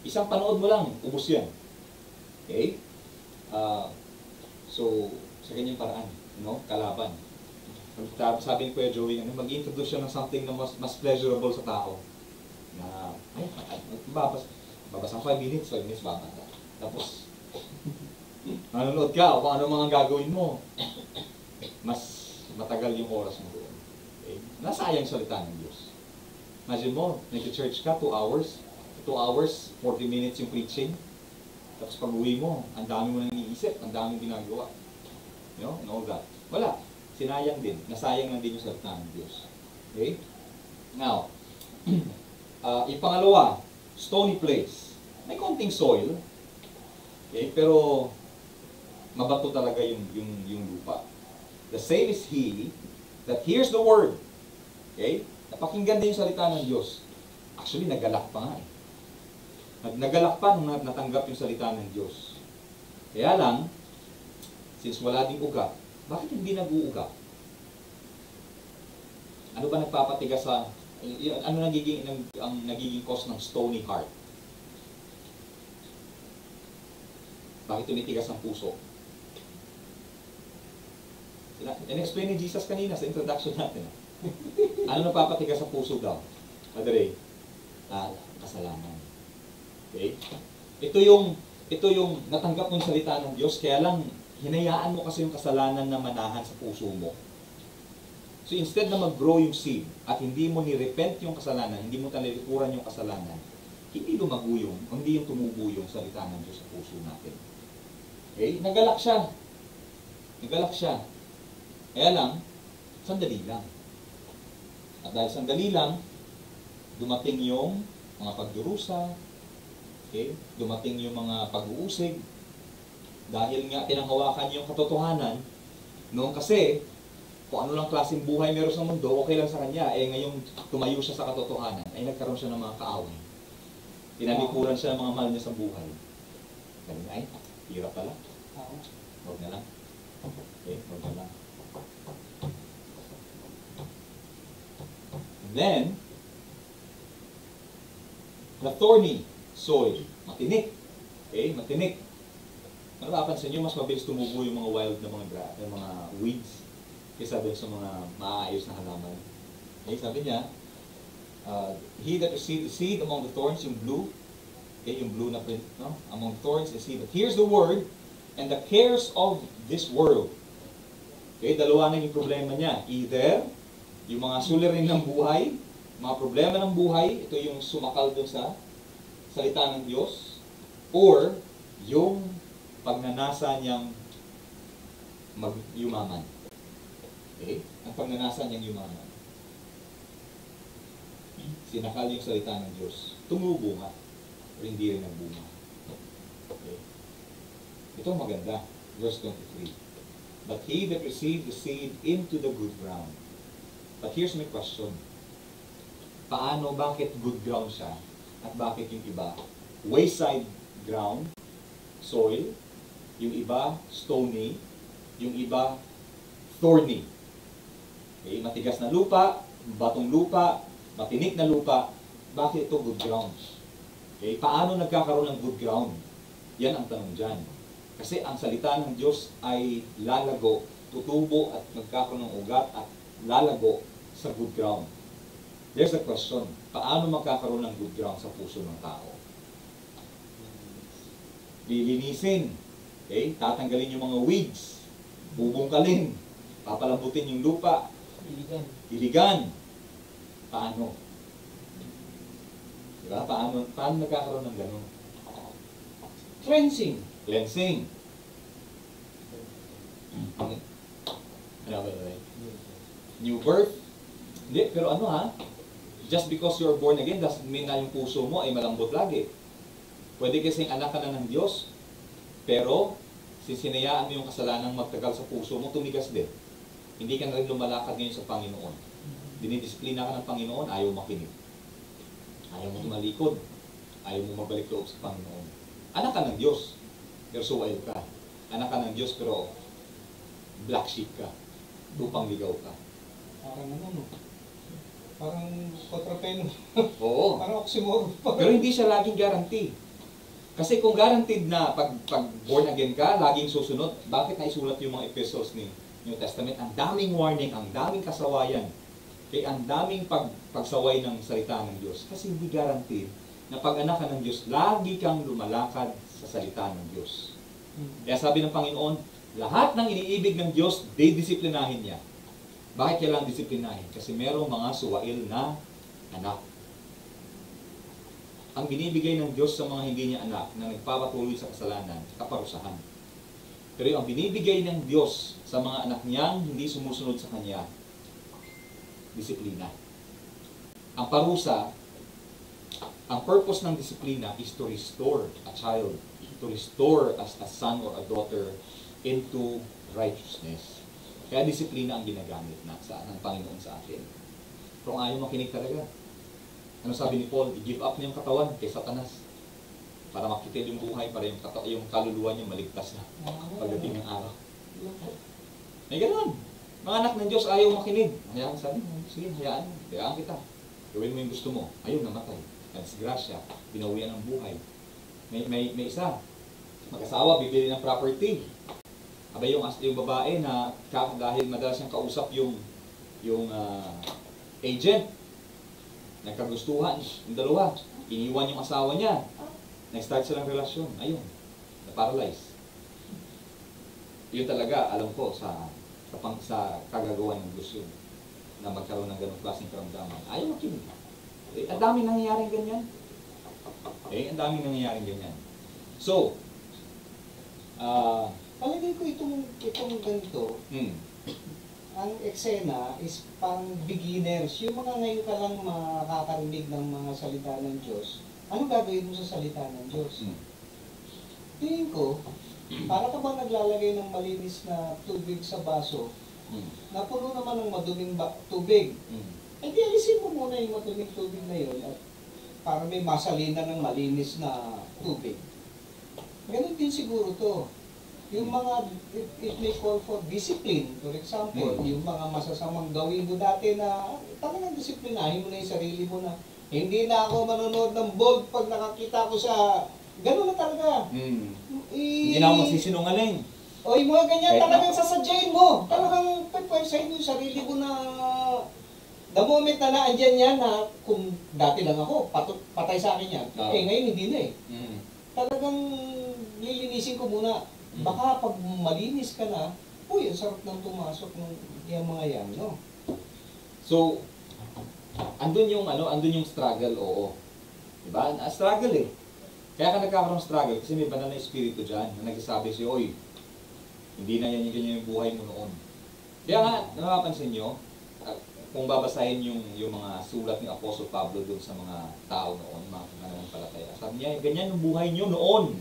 Isang panood mo lang, ubos yan. Okay? So, sa ganyang paraan, kalaban. Sabi ni Kuya Joey, mag-introduce siya ng something na mas pleasurable sa tao. Na, babasa 5 minutes, babasa. Tapos, nanonood ka o kung ano mga gagawin mo, mas matagal yung oras mo doon. Okay? Nasayang salita ng Diyos. Imagine mo, nag-church ka 2 hours, 2 hours, 40 minutes yung preaching, tapos pag uwi mo, ang dami mo nang iniisip, ang dami ginagawa. And all that. Wala. Sinayang din. Nasayang lang din yung salita ng Diyos. Okay? Now, ipangalawa, stony place. May konting soil, okay, pero mabato talaga yung lupa. The same is he that hears the word. Okay? Napakinggan din yung salita ng Diyos. Actually, nagalak pa nga eh. Nagalak pa nung natanggap yung salita ng Diyos. Kaya lang, since wala ding ugat, bakit hindi nag-uugat? Ano ba nagpapatigas ano ang nagiging cause ng stony heart? Bakit tumitigas ang puso? In-explain ni Jesus kanina sa introduction natin. Ano nagpapatigas ang puso daw? Padre, kasalanan. Okay? Ito yung natanggap mo yung salita ng Diyos, kaya lang hinayaan mo kasi yung kasalanan na manahan sa puso mo. So instead na mag-grow yung seed at hindi mo ni-repent yung kasalanan, hindi mo talikuran yung kasalanan, hindi lumago hindi yung tumubo yung salita ng Diyos sa puso natin. Okay? Nagalak siya. Kaya lang, sandali lang. At dahil sandali lang, dumating yung mga pagdurusa, okay? Dumating yung mga pag-uusig, dahil nga tinanghawakan yung katotohanan, noon kasi, kung ano lang klaseng buhay meron sa mundo, okay lang sa kanya. Ngayong tumayo siya sa katotohanan, ay nagkaroon siya ng mga kaaway. Tinalikuran siya ng mga mahal niya sa buhay. Ganun ay, hirap pala. Huwag na lang. Okay, huwag na lang. And then, the thorny soil. Matinik. Okay, matinik. Napapansin nyo, mas mabilis tumubo yung mga wild na mga weeds kaysa doon sa mga maayos na halaman. Okay, sabi niya, he that received the seed among the thorns, yung blue, okay, yung blue na print, among thorns, is he that hears the word, and the cares of this world. Okay, dalawa na yung problema niya. Either, yung mga suliranin ng buhay, mga problema ng buhay, ito yung sumakal doon sa salita ng Diyos, or yung pagnanasa niyang yumaman. Okay? Ang pagnanasa niyang yumaman. Sinakal yung salita ng Diyos. Tumubo nga. O hindi rin nagbunga. Okay? Ito maganda. Verse 23. But he that received the seed into the good ground. But here's my question. Paano, bakit good ground siya? At bakit yung iba? Wayside ground, soil. Yung iba, stony. Yung iba, thorny. Okay? Matigas na lupa, batong lupa, matinik na lupa. Bakit ito good ground? Okay? Paano nagkakaroon ng good ground? Yan ang tanong dyan. Kasi ang salita ng Diyos ay lalago, tutubo at magkakaroon ng ugat at lalago sa good ground. There's the question. Paano magkakaroon ng good ground sa puso ng tao? Lilinisin. Okay? Tatanggalin yung mga weeds. Bubungkalin. Papalambutin yung lupa. Iligan. Paano? Diba? Paano nagkakaroon ng ganun? Cleansing. New birth. Hindi, pero just because you're born again, doesn't mean na yung puso mo ay malambot lagi. Pwede kasing anak ka na ng Diyos, pero sisinayaan mo yung kasalanang magtagal sa puso mo, tumigas din. Hindi ka na rin lumalakad ngayon sa Panginoon. Dinidisiplina ka ng Panginoon, ayaw makinig. Ayaw mo tumalikod. Ayaw mo magbalik loob sa Panginoon. Anak ka ng Diyos, pero suwail ka. anak ka ng Diyos pero black sheep ka. Tupang ligaw ka. Parang ano, no? Parang kontrapeno. Oo. Parang oxymoron. Pero hindi siya laging guarantee. Kasi kung guaranteed na pag born again ka, laging susunod, bakit naisulat yung mga epistles ni New Testament? Ang daming warning, ang daming kasawayan. Kaya ang daming pagsaway ng salita ng Diyos. Kasi hindi guaranteed na pag anak ka ng Diyos, lagi kang lumalakad sa salita ng Diyos. Kaya sabi ng Panginoon, lahat ng iniibig ng Diyos, didisiplinahin niya. Bakit kailangan disiplinahin? Kasi merong mga suwail na anak. Ang binibigay ng Diyos sa mga hindi niya anak na nagpapatuloy sa kasalanan, kaparusahan. Pero ang binibigay ng Diyos sa mga anak niyang hindi sumusunod sa Kanya, disiplina. Ang parusa, ang purpose ng disiplina is to restore a child, to restore as a son or a daughter into righteousness. Kaya disiplina ang ginagamit ng Panginoon sa atin. Kung ayaw makinig talaga, ano sabi ni Paul, i-give up niya yung katawan kay Satanas para makitil yung buhay, para yung kaluluwa niya maligtas na pagdating ng araw. May ganoon. Mga anak ng Diyos ayaw makinig. Hayaan, sabi mo, sige, hayaan kita. Gawin mo yung gusto mo. Ayaw namatay. Disgrasya, binawian ng buhay. May isa, mag-asawa, bibili ng property. Abay yung babae na dahil madalas niyang kausap yung agent, nagkagustuhan, yung dalawa, iniwan yung asawa niya, nag-start silang relasyon, ayun, na-paralyze. Yun talaga, alam ko, sa kagagawa ng Diyos yun, na magkaroon ng ganong klaseng karamdaman. Ayaw makinig. Ang daming nangyayaring ganyan. Ang daming nangyayaring ganyan. So, palagay ko itong ganito, ang eksena is pang beginners. Yung mga ngayon ka lang makakarinig ng mga salita ng Diyos, ano gagawin mo sa salita ng Diyos? Tingin ko, para ka bang naglalagay ng malinis na tubig sa baso, na puno naman ng maduming tubig, eh di alisin mo muna yung maduming tubig na yun at para may masalina ng malinis na tubig. Ganun din siguro to. Yung mga, it may call for discipline. For example, yung mga masasamang gawin mo dati na talagang disiplinahin mo na yung sarili mo na hindi na ako manonood ng bold pag nakakita ko sa gano'n na talaga. Hindi na ako magsisinungaling. O yung mga ganyan talagang sasadyain mo. Talagang pwede mo yung sarili mo na the moment na naandyan yan na kung dati lang ako, patay sa akin yan. Ngayon hindi na eh. Talagang lilinisin ko muna. Baka pag malinis ka na, uy, ang sarap nang tumasok ng yung mga yan, no? So, andun yung struggle, oo. Diba? Struggle eh. Kaya ka nagkakaroon ng struggle kasi may banal na espiritu dyan na nagsasabi sa'yo, oy, hindi na yan yung ganyan yung buhay mo noon. Kaya nga, napapansin nyo, kung babasahin yung mga sulat ni Apostol Pablo doon sa mga tao noon, mga mananampalataya, sabi niya, ganyan yung buhay nyo noon.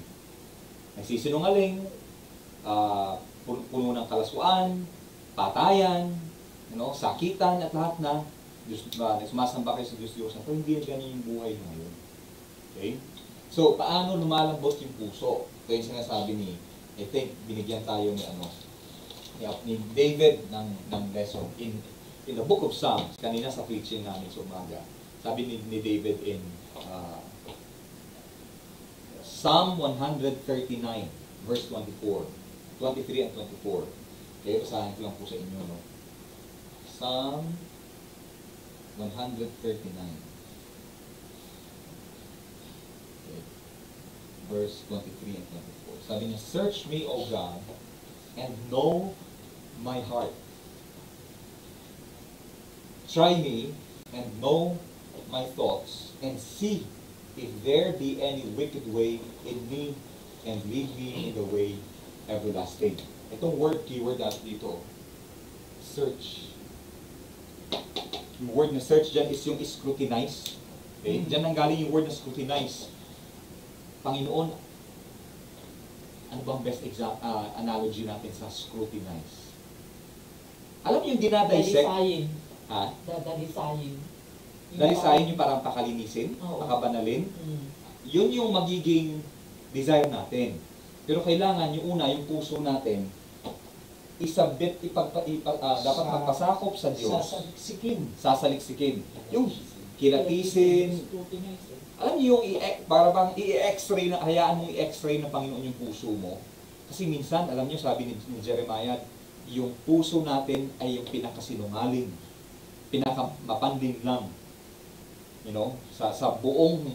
Nagsisinungaling, puno ng kalaswaan, patayan, sakitan at lahat na sumasamba kayo sa Diyos. Pero hindi ganyan yung buhay mo ngayon. Okay? So, paano lumalambot yung puso? Ito yung sinasabi I think, binigyan tayo ni David ng lesson in the book of Psalms. Kanina sa preaching namin sa umaga. Sabi ni David in Psalm 139, verse 23 and 24. Kaya basahin ko lang po sa inyo, no? Psalm 139. Okay. Verse 23 and 24. Sabi niya, search me, O God, and know my heart. Try me and know my thoughts, and see if there be any wicked way in me, and lead me in the way everlasting. Itong keyword natin dito, search. Yung word na search dyan is yung scrutinize. Okay? Dyan ang galing yung word na scrutinize. Panginoon, ano bang best analogy natin sa scrutinize? Alam niyo yung dinadissect? Dalisayin. Ha? Dalisayin. Dalisayin yung parang pakalinisin, pakabanalin. Yun yung magiging desire natin. Pero kailangan yung una, yung puso natin, dapat magpasakop sa Diyos. Sasaliksikin. Yung kilatisin. Alam niyo yung para bang i-x-ray na, hayaan mong i-x-ray ng Panginoon yung puso mo. Kasi minsan, alam niyo, sabi ni Jeremiah, yung puso natin ay yung pinakasinungaling, pinakamapanding lang. You know, sa buong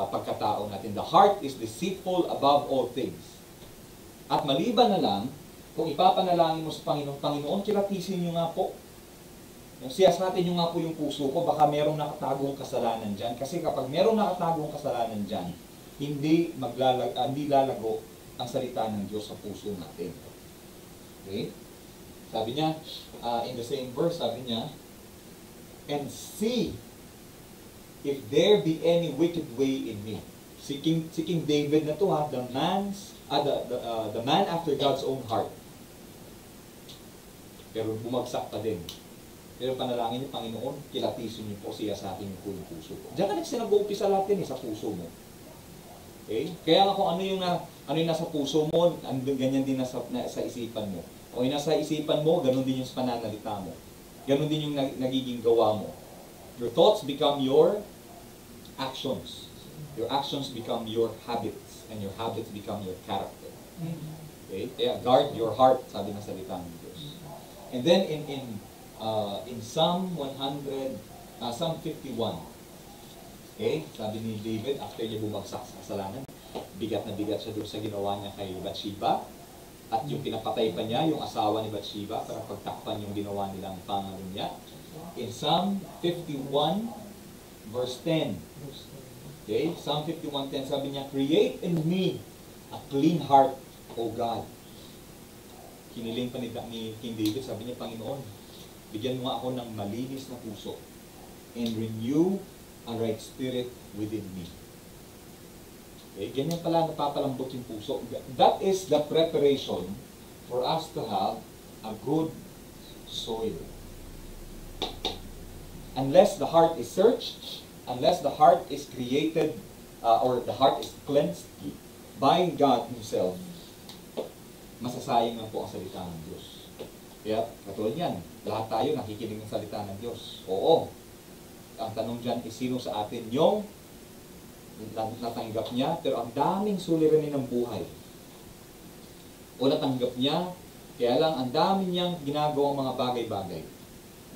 pagkatao natin. The heart is deceitful above all things. At maliban na lang, kung ipapanalangin mo sa Panginoon, Panginoon, kilatisin niyo nga po. Siyasatin niyo nga po yung puso ko, baka merong nakatagong kasalanan dyan. Kasi kapag merong nakatagong kasalanan dyan, hindi lalago ang salita ng Diyos sa puso natin. Okay? Sabi niya, in the same verse, sabi niya, and see if there be any wicked way in me. Si King David na to, the man after God's own heart. Pero bumagsak pa din. Pero panalangin niyo, Panginoon, kilatisin niyo po siya sa akin yung puso ko. Diyan ka nag-umpisa natin sa puso mo. Okay? Kaya nga kung ano yung nasa puso mo, ganyan din sa isipan mo. O yung nasa isipan mo, ganun din yung pananalita mo. Ganun din yung nagiging gawa mo. Your thoughts become your actions. Your actions become your habits. And your habits become your character. Okay? Kaya guard your heart, sabi ng salita ng Diyos. And then in Psalm 51, okay, sabi ni David, after niya bumagsak sa kasalanan, bigat na bigat siya doon sa ginawa niya kay Bathsheba, at yung pinapatay pa niya, yung asawa ni Bathsheba, para pagtakpan yung ginawa nilang pangalan niya. In Psalm 51, verse 10, okay, Psalm 51:10, sabi niya, create in me a clean heart, O God. Kiniling pa ni King David, sabi niya, Panginoon, bigyan mo ako ng malinis na puso and renew a right spirit within me. Okay, ganyan pala napapalambot yung puso. That is the preparation for us to have a good soil. Unless the heart is searched, unless the heart is created, or the heart is cleansed by God Himself, masasayang lang po ang salita ng Diyos. Kaya, katulad yan, lahat tayo nakikinig ng salita ng Diyos. Oo. Ang tanong dyan is sino sa atin yung natanggap niya, pero ang daming suliranin ng buhay. O natanggap niya, kaya lang ang dami niyang ginagawang mga bagay-bagay.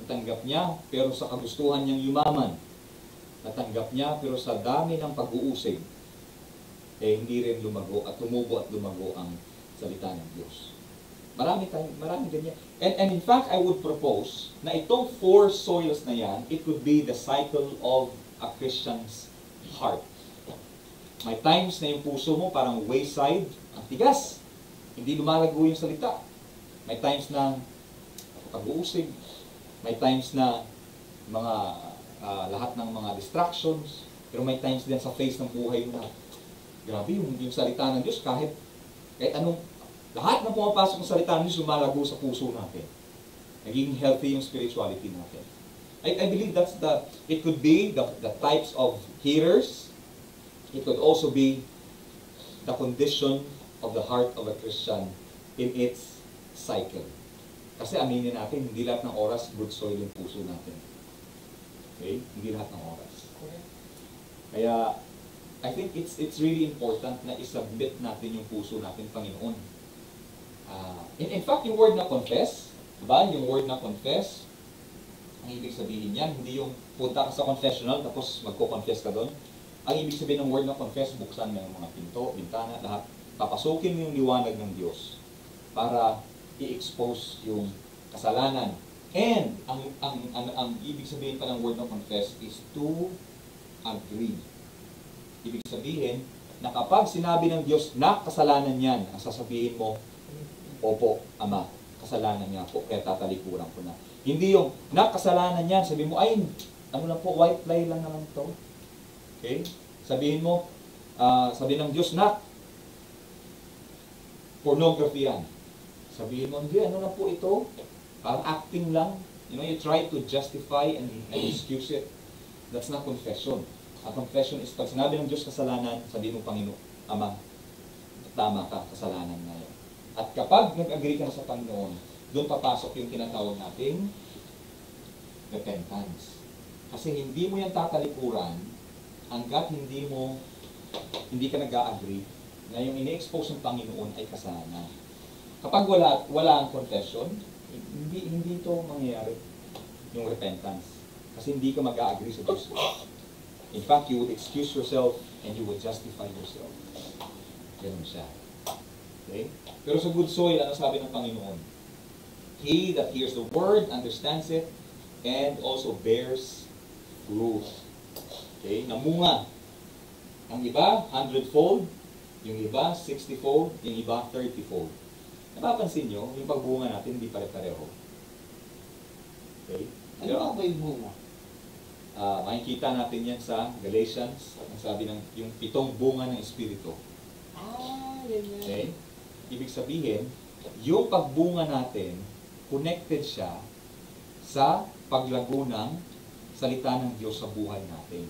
Natanggap niya, pero sa kagustuhan niyang yumaman. Natanggap niya, pero sa dami ng pag-uusig, hindi rin lumago at tumubo at lumago ang salita ng Diyos. Marami ganyan. And in fact, I would propose na itong 4 soils na yan, it would be the cycle of a Christian's heart. May times na yung puso mo parang wayside, ang tigas. Hindi lumalago yung salita. May times na pag-uusig. May times na lahat ng mga distractions. Pero may times din sa face ng buhay mo na grabe yung salita ng Diyos kahit anong, lahat ng pumapasok ng salita ng Diyos lumalago sa puso natin. Naging healthy yung spirituality natin. I believe it could be the types of hearers. It could also be the condition of the heart of a Christian in its cycle. Kasi aminin natin, hindi lahat ng oras good soil yung puso natin. Okay? Hindi lahat ng oras. Kaya, I think it's really important na isubmit natin yung puso natin, Panginoon. In fact, yung word na confess, diba? Yung word na confess, ang ibig sabihin yan, hindi yung punta ka sa confessional tapos magko-confess ka doon. Ang ibig sabihin ng word na confess, buksan mo yung mga pinto, bintana, lahat. Papasukin yung liwanag ng Diyos para i-expose yung kasalanan. And ang ibig sabihin pa ng word na confess is to agree. Ibig sabihin na kapag sinabi ng Diyos na kasalanan yan, ang sasabihin mo, opo, Ama, kasalanan niya po, kaya tatalikuran ko na. Hindi yung na kasalanan yan, sabihin mo, ay, ano lang po, white lie lang naman to. Okay? Sabihin mo, sabihin ng Diyos na pornography yan. Sabihin mo, hindi, ano lang po ito? Parang acting lang. You know, you try to justify and excuse it. That's not confession. Ang confession is pag sinabi ng Diyos kasalanan, sabihin mo, Panginoon, Ama, tama ka, kasalanan na yun. At kapag nag-agree ka na sa Panginoon, doon papasok yung tinatawag nating repentance. Kasi hindi mo yan tatalikuran hanggat hindi ka nag-agree na yung ini-expose ng Panginoon ay kasalanan. Kapag wala ang confession, hindi ito mangyayari, yung repentance. Kasi hindi ka mag-agree sa Diyos. In fact, you would excuse yourself and you would justify yourself. Ganun siya. Okay? Pero sa good soil, ano sabi ng Panginoon? He that hears the word, understands it, and also bears fruit. Okay? Namunga. Ang iba, 100-fold. Yung iba, 60-fold. Yung iba, 30-fold. Napapansin nyo, yung pagbunga natin, hindi pare-pareho. Okay? Ano ba yung bunga? Makikita natin yan sa Galatians. Ang sabi ng yung 7 bunga ng Espiritu. Ganyan. Okay? Ibig sabihin, yung pagbunga natin, connected siya sa paglago ng salita ng Diyos sa buhay natin.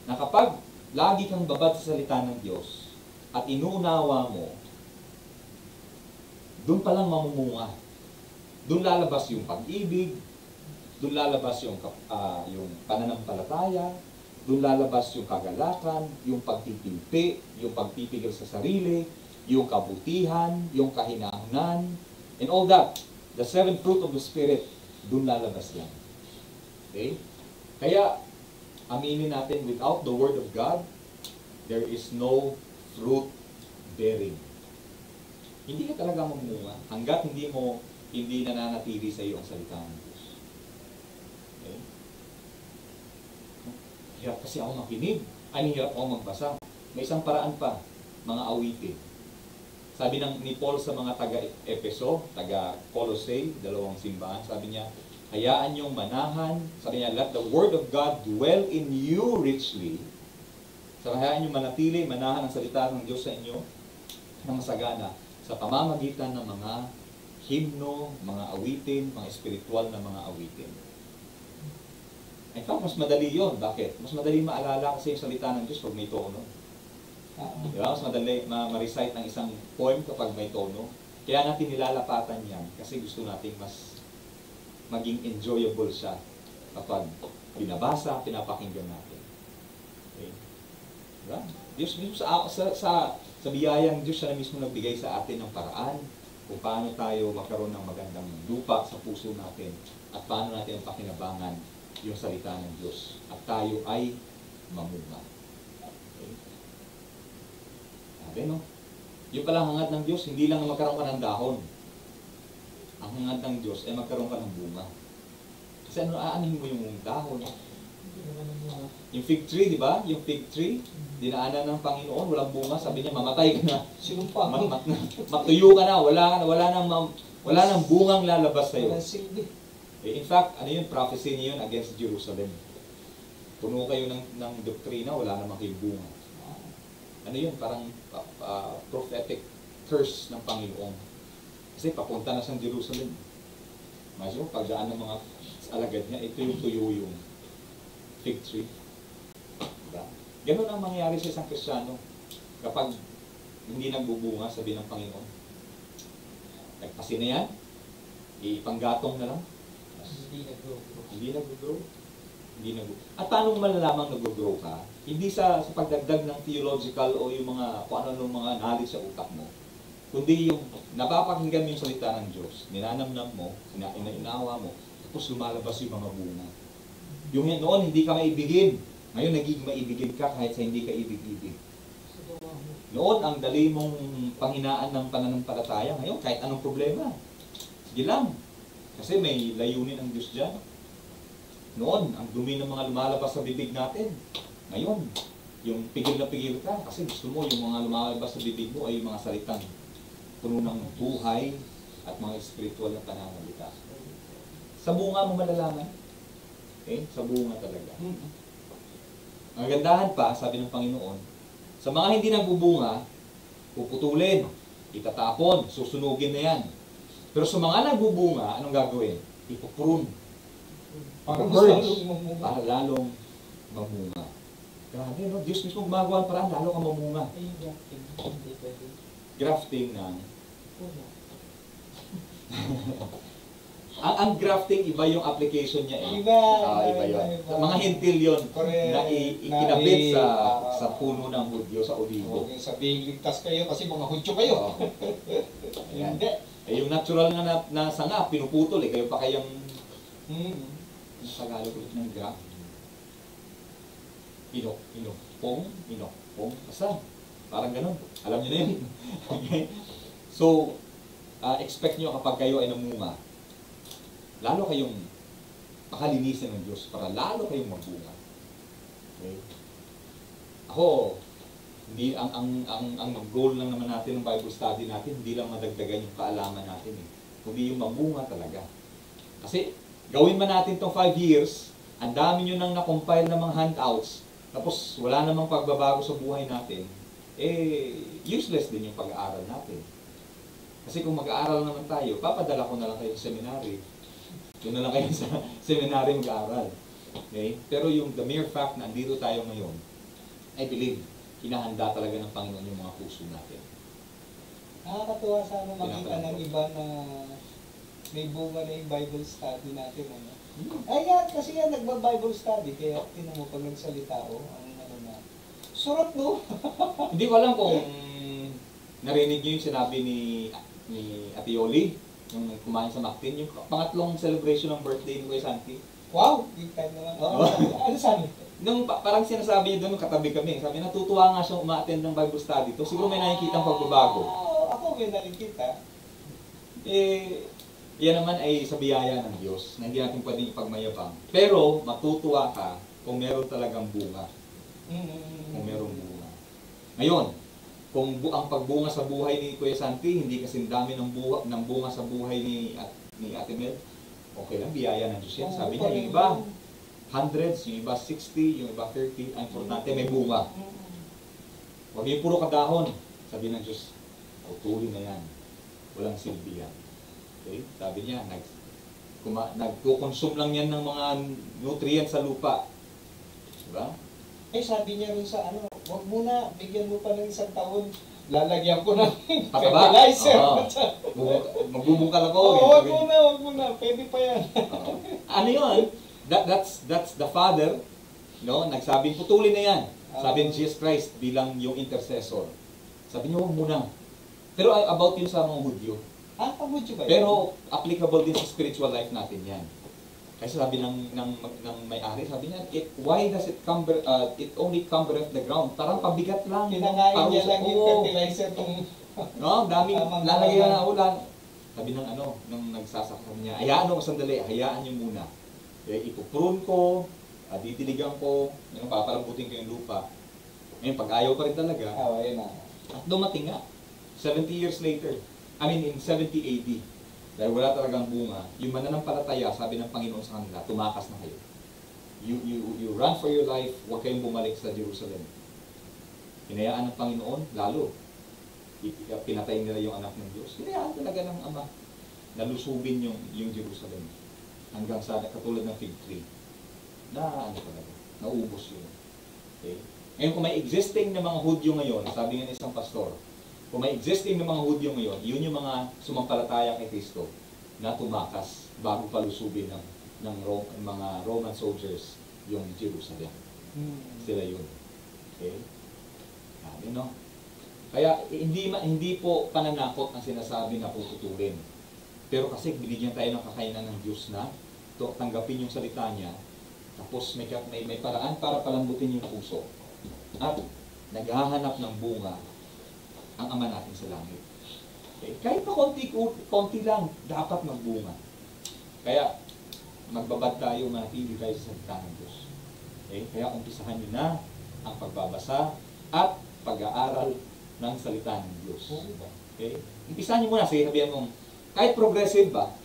Na kapag lagi kang babad sa salita ng Diyos at inuunawa mo, doon pa lang mamumunga. Doon lalabas yung pag-ibig, doon lalabas yung pananampalataya, doon lalabas yung kagalakan, yung pagtitimpi, yung pagpipigil sa sarili, yung kabutihan, yung kahinahunan, and all that. The 7 fruit of the Spirit, doon lalabas yan. Okay? Kaya, aminin natin, without the Word of God, there is no fruit bearing. Hindi ka talaga mamunga hanggat hindi nananatili sa iyo ang salita ng Diyos. Okay? Hirap kasi ako makinig. Hirap ako magbasa. May isang paraan pa, mga awitin. Sabi ni Paul sa mga taga-Epeso, taga-Colossae, 2 simbahan, sabi niya, hayaan niyong manahan, sabi niya, let the word of God dwell in you richly. So, hayaan niyong manatili, manahan ang salita ng Diyos sa inyo, na masagana, sa pamamagitan ng mga himno, mga awitin, mga espiritual na mga awitin. In fact, mas madali yon. Bakit? Mas madali maalala kasi yung salita ng Diyos pag may tono. Diba? Mas madali ma-recite ang isang poem kapag may tono. Kaya natin nilalapatan yan kasi gusto natin mas maging enjoyable siya kapag binabasa, pinapakinggan natin. Okay? Diba? Diyos mismo sa biyayang Diyos siya na mismo nagbigay sa atin ng paraan kung paano tayo magkaroon ng magandang lupa sa puso natin at paano natin ang pakinabangan yung salita ng Diyos at tayo ay mamunga. Okay? Sabi, no? Yung palang hangad ng Diyos, hindi lang magkaroon ka ng dahon. Ang hangad ng Diyos ay magkaroon ka ng bunga. Kasi aanin mo yung dahon? Yung fig tree, di ba? Yung fig tree, dinaanan ng Panginoon, walang bunga, sabi niya, mamatay ka na. Sinumpa. Matuyo ka na, wala nang bungang lalabas sa'yo. In fact, ano yun, prophecy niyo yun against Jerusalem. Puno kayo ng doktrina, wala namang kayong bunga. Ano yun, parang prophetic curse ng Panginoon. Kasi papunta na sa Jerusalem. Medyo, pagdaan ng mga alagad niya, ito yung tuyo yung fig tree. Diba? Ganun ang mangyayari sa isang Kristiyano kapag hindi nagbubunga, sabi ng Panginoon. Nagpasin na yan, ipanggatong na lang. Hindi nag-grow. At paano mo malalamang nag-grow ka? Hindi sa pagdagdag ng theological o yung mga kung ano mga knowledge sa utak mo. Kundi yung napapakinggan mo yung salita ng Diyos, ninanamnam mo, inaawa mo, tapos lumalabas yung mga bunga. Yung noon, hindi ka maibigin. Ngayon, nagiging maibigin ka kahit sa hindi ka ibig-ibig. Noon, ang dali mong panghinaan ng pananampalataya. Ngayon, kahit anong problema. Sige lang. Kasi may layunin ang Diyos dyan. Noon, ang dumi ng mga lumalabas sa bibig natin. Ngayon, yung pigil na pigil ka. Kasi gusto mo, yung mga lumalabas sa bibig mo ay yung mga salitang puno ng buhay at mga spiritual na pananalita. Sa bunga mo malalaman. Okay? Sa bunga talaga. Ang gandahan pa, sabi ng Panginoon, sa mga hindi nagbubunga, puputulin, itatapon, susunugin na yan. Pero sa mga nagbubunga, anong gagawin? Ipuprune. Para lalong mamunga. Grabe, no? Diyos mismo gumagawa ng paraan, lalo ka mamunga. Ay, yung grafting. Hindi pwede. Grafting ng... Wala. Ang grafting, iba yung application niya eh. Iba, Iba yun. Mga hintil yun Correct. na ikinabit sa puno ng Hudyo, sa olivo. Huwag yung sabihin, ligtas kayo kasi mga Hudyo kayo. Oo. Ayan. Hindi. Eh, yung natural nga na sanga, pinuputol eh. Kayo pa kayang... Hmm. Ang Tagalog ulit ng graph. Inokpong. Basta, parang ganun. Alam niyo na yun. Okay? So, expect nyo kapag kayo ay namunga, lalo kayong makalinisin ng Diyos para lalo kayong magbunga. Okay? Ako, hindi ang goal lang naman natin ng Bible study natin, hindi lang madagdagan yung kaalaman natin eh. Kundi yung mamunga talaga. Kasi gawin man natin tong 5 years, ang dami nyo nang na-compile ng mga handouts, tapos wala namang pagbabago sa buhay natin, eh useless din yung pag-aaral natin. Kasi kung mag-aaral naman tayo, papadala ko na lang kayo sa seminary. Doon na lang kayo sa seminary mag-aaral. Okay? Pero yung the mere fact na andito tayo ngayon, I believe, hinahanda talaga ng Panginoon yung mga puso natin. Nakakatuwa sana makita ng iba na may bunga na yung Bible study natin. Ano? Ay yan, kasi yan, nagba-Bible study, kaya tinan mo pag nagsalita o, ang ano na, surat no? Hindi ko alam kung narinig niyo yung sinabi ni Ate Yoli, yung kumain sa Mactin, yung pangatlong celebration ng birthday ni Kuya Santi. Wow, big time naman. Oo, ano sabi? Nung parang sinasabi doon, katabi kami, sabi, natutuwa nga siyang uma-attend ng Bible study to. Siguro may nakikita ang pagbabago. Ako may nakikita. Eh, yan naman ay sa biyaya ng Diyos, na hindi natin pwedeng ipagmayabang. Pero, matutuwa ka kung meron talagang bunga. Kung merong bunga. Ngayon, kung ang pagbunga sa buhay ni Kuya Santi, hindi kasing dami ng bunga sa buhay ni Ate Mel, okay lang, biyaya ng Diyos yan. Sabi niya, yung iba, hundreds, yung iba 60, yung iba 30, ang importante may bunga. Huwag yung puro kadahon. Sabi ng Diyos, putulin na yan. Walang silbi yan. Okay? Sabi niya, nagkukonsume lang yan ng mga nutrients sa lupa. Diba? Eh sabi niya rin sa ano, wag muna, bigyan mo pa ng isang taon, lalagyan ko ng Pataba? fertilizer. Magbubungkal ako. Oo, wag muna, pwede pa yan. Ano yun? That's the Father, no? Nagsabing putulin na yan. Sabi ni Jesus Christ bilang yung intercessor. Sabi niya, huwag muna. Pero about yun sa mga Hudyo. Pag-Hudyo ba yun? Pero applicable din sa spiritual life natin yan. Kasi sabi ng may-ari, sabi niya, why does it it only cumbereth the ground? Parang pabigat lang. Pinangain niya lang yung fertilizer kung... No, daming lalagyan na ulan. Sabi ng nung nagsasaktan niya, hayaan mo sandali, hayaan niyo muna. Kaya ipuprune ko, ditiligan ko, papalambutin ko yung lupa. Ngayon, pag ayaw pa rin talaga, ayun na. at dumating nga, 70 years later, in 70 AD, dahil wala talagang bunga, yung mananampalataya, sabi ng Panginoon sa kanila, tumakas na kayo. You run for your life, huwag kayong bumalik sa Jerusalem. Hinayaan ng Panginoon, lalo, pinatay nila yung anak ng Diyos. Hinayaan talaga ng Ama, nalusubin yung Jerusalem. Hanggang sa katulad ng fig tree, na talaga, naubos yun. Okay? Ngayon, kung may existing na mga Hudyo ngayon, sabi nga ng isang pastor, kung may existing na mga Hudyo ngayon, yun yung mga sumampalataya kay Kristo na tumakas bago palusubin ng mga Roman soldiers yung Jerusalem. Sila yun. Okay? Sabi, no? Kaya hindi po pananakot ang sinasabi na puputulin. Pero kasi binigyan tayo ng kakainan ng Diyos na tanggapin yung salita niya, tapos may paraan para palambutin yung puso. At naghahanap ng bunga ang Ama natin sa langit. Okay? Kahit pa konti lang, dapat magbunga. Kaya, magbabad tayo, manatili tayo sa salita ng Diyos. Okay? Kaya umpisahan niyo na ang pagbabasa at pag-aaral ng salita ng Diyos. Okay? Umpisahan niyo muna, sige, sabihan mo, kahit progressive ba,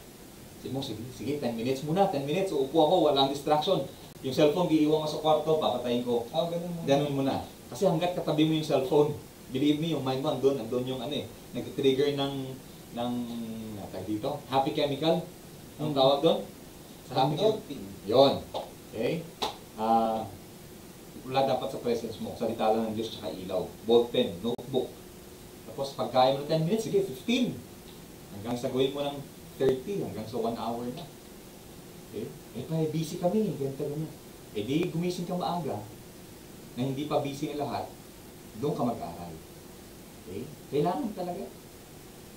sige, 10 minutes muna, 10 minutes, uupo ako, walang distraction. Yung cellphone, giiwan ko sa kwarto, papatayin ko. Ganun muna. Kasi hanggat katabi mo yung cellphone, believe me, yung mind mo, andun yung nag-trigger ng dito, happy chemical. Anong tawag doon? Sa happy chemical. Yun. Okay? wala dapat sa presence mo. Salita lang ng Diyos tsaka ilaw. Ballpen, notebook. Tapos pag kaya mo na 10 minutes, sige, 15. Hanggang sa gawin mo ng 30, hanggang sa 1 hour na. Okay? Eh, busy kami, ganito na. Eh, di gumising ka maaga, na hindi pa busy ang lahat, doon ka mag-aral. Okay? Kailangan talaga.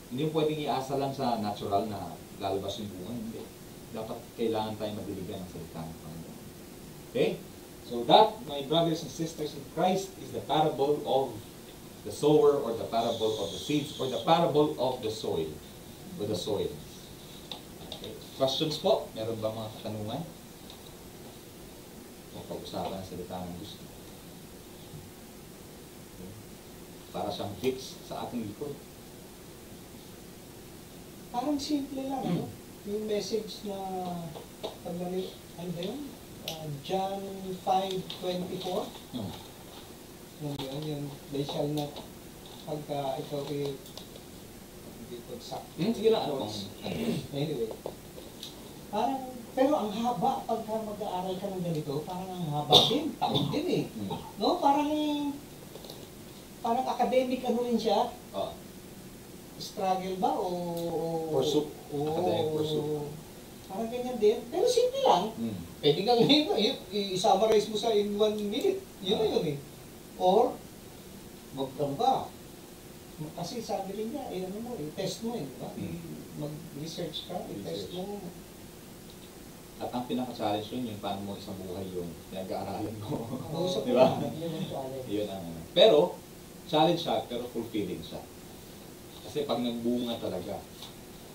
Hindi mo pwedeng iasa lang sa natural na lalabas yung bunga. Hindi. Dapat kailangan tayo madiligan ng salita ng Panginoon. Okay? So that, my brothers and sisters in Christ, is the parable of the sower, or the parable of the seeds, or the parable of the soil, or the soils. Okay. Questions po? Meron ba mga katanungan? O pag-usapan ang salita ng Diyos. Okay. Para siyang fix sa ating likod. Parang simple lang, no? Yung message na, ano ba yun? John 5:24. Yun, they shall not, pagka ikaw hindi pagsak. Sige lang, ano bang? Anyway, parang, pero ang haba, pagka mag-aaral ka ng ganito, parang ang haba din, taon din eh. No? Parang academic ano rin siya. Struggle ba o Pursuit. Academic pursuit. Parang ganyan din. Pero simple lang. Pwede kang i-summarize mo sa in 1 minute. Yun na yun eh. Or, magtamba. Kasi sabi rin niya, ano mo, i-test mo eh. Diba? Mag-research ka, i-test mo. At ang pinaka-challenge yun, yung paano mo isang buhay yung pinag-aaralan mo. Di ba? Yun ang pero, challenge siya, pero fulfilling siya. Kasi pag nagbunga talaga,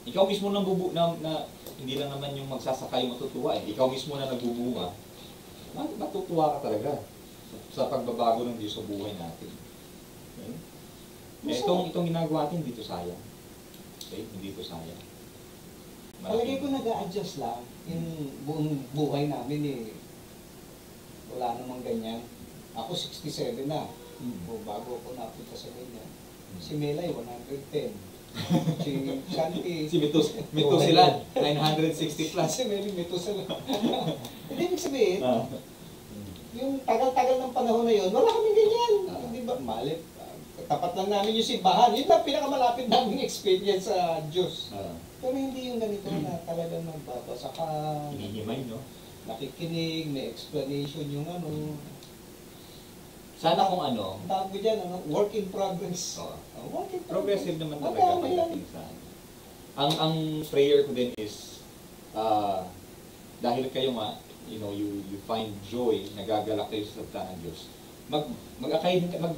ikaw mismo nang na hindi lang naman yung magsasaka yung matutuwa eh. Ikaw mismo na nagbubunga, matutuwa ka talaga sa pagbabago ng Diyos sa buhay natin. Okay? Eh, itong ginagawa natin, hindi ito sayang. Okay? Hindi ito sayang. Palagay ko nag-a-adjust lang. Yung buong buhay namin eh, wala namang ganyan. Ako 67 na. O bago ako napunta sa ganyan. Si Melay, 110. Si Shanti, si Metuselan, 960 plus. Si Melay, Metuselan. Hindi, ibig sabihin, yung tagal-tagal ng panahon na yun, wala kaming ganyan. Hindi ba? Malit. Tapat lang namin yung simbahan. Yun lang pinakamalapit naming experience sa Diyos. Pero hindi yung ganito na talagang magbabasa ka. Hinihimay, no? Nakikinig, may explanation yung ano. Sana kung ano. Tawag dyan, work in progress. Work in progress. Progressive naman talaga pagdating sa ang prayer ko din is dahil kayo nga, you find joy, nagagalak kayo sa salita ng Diyos.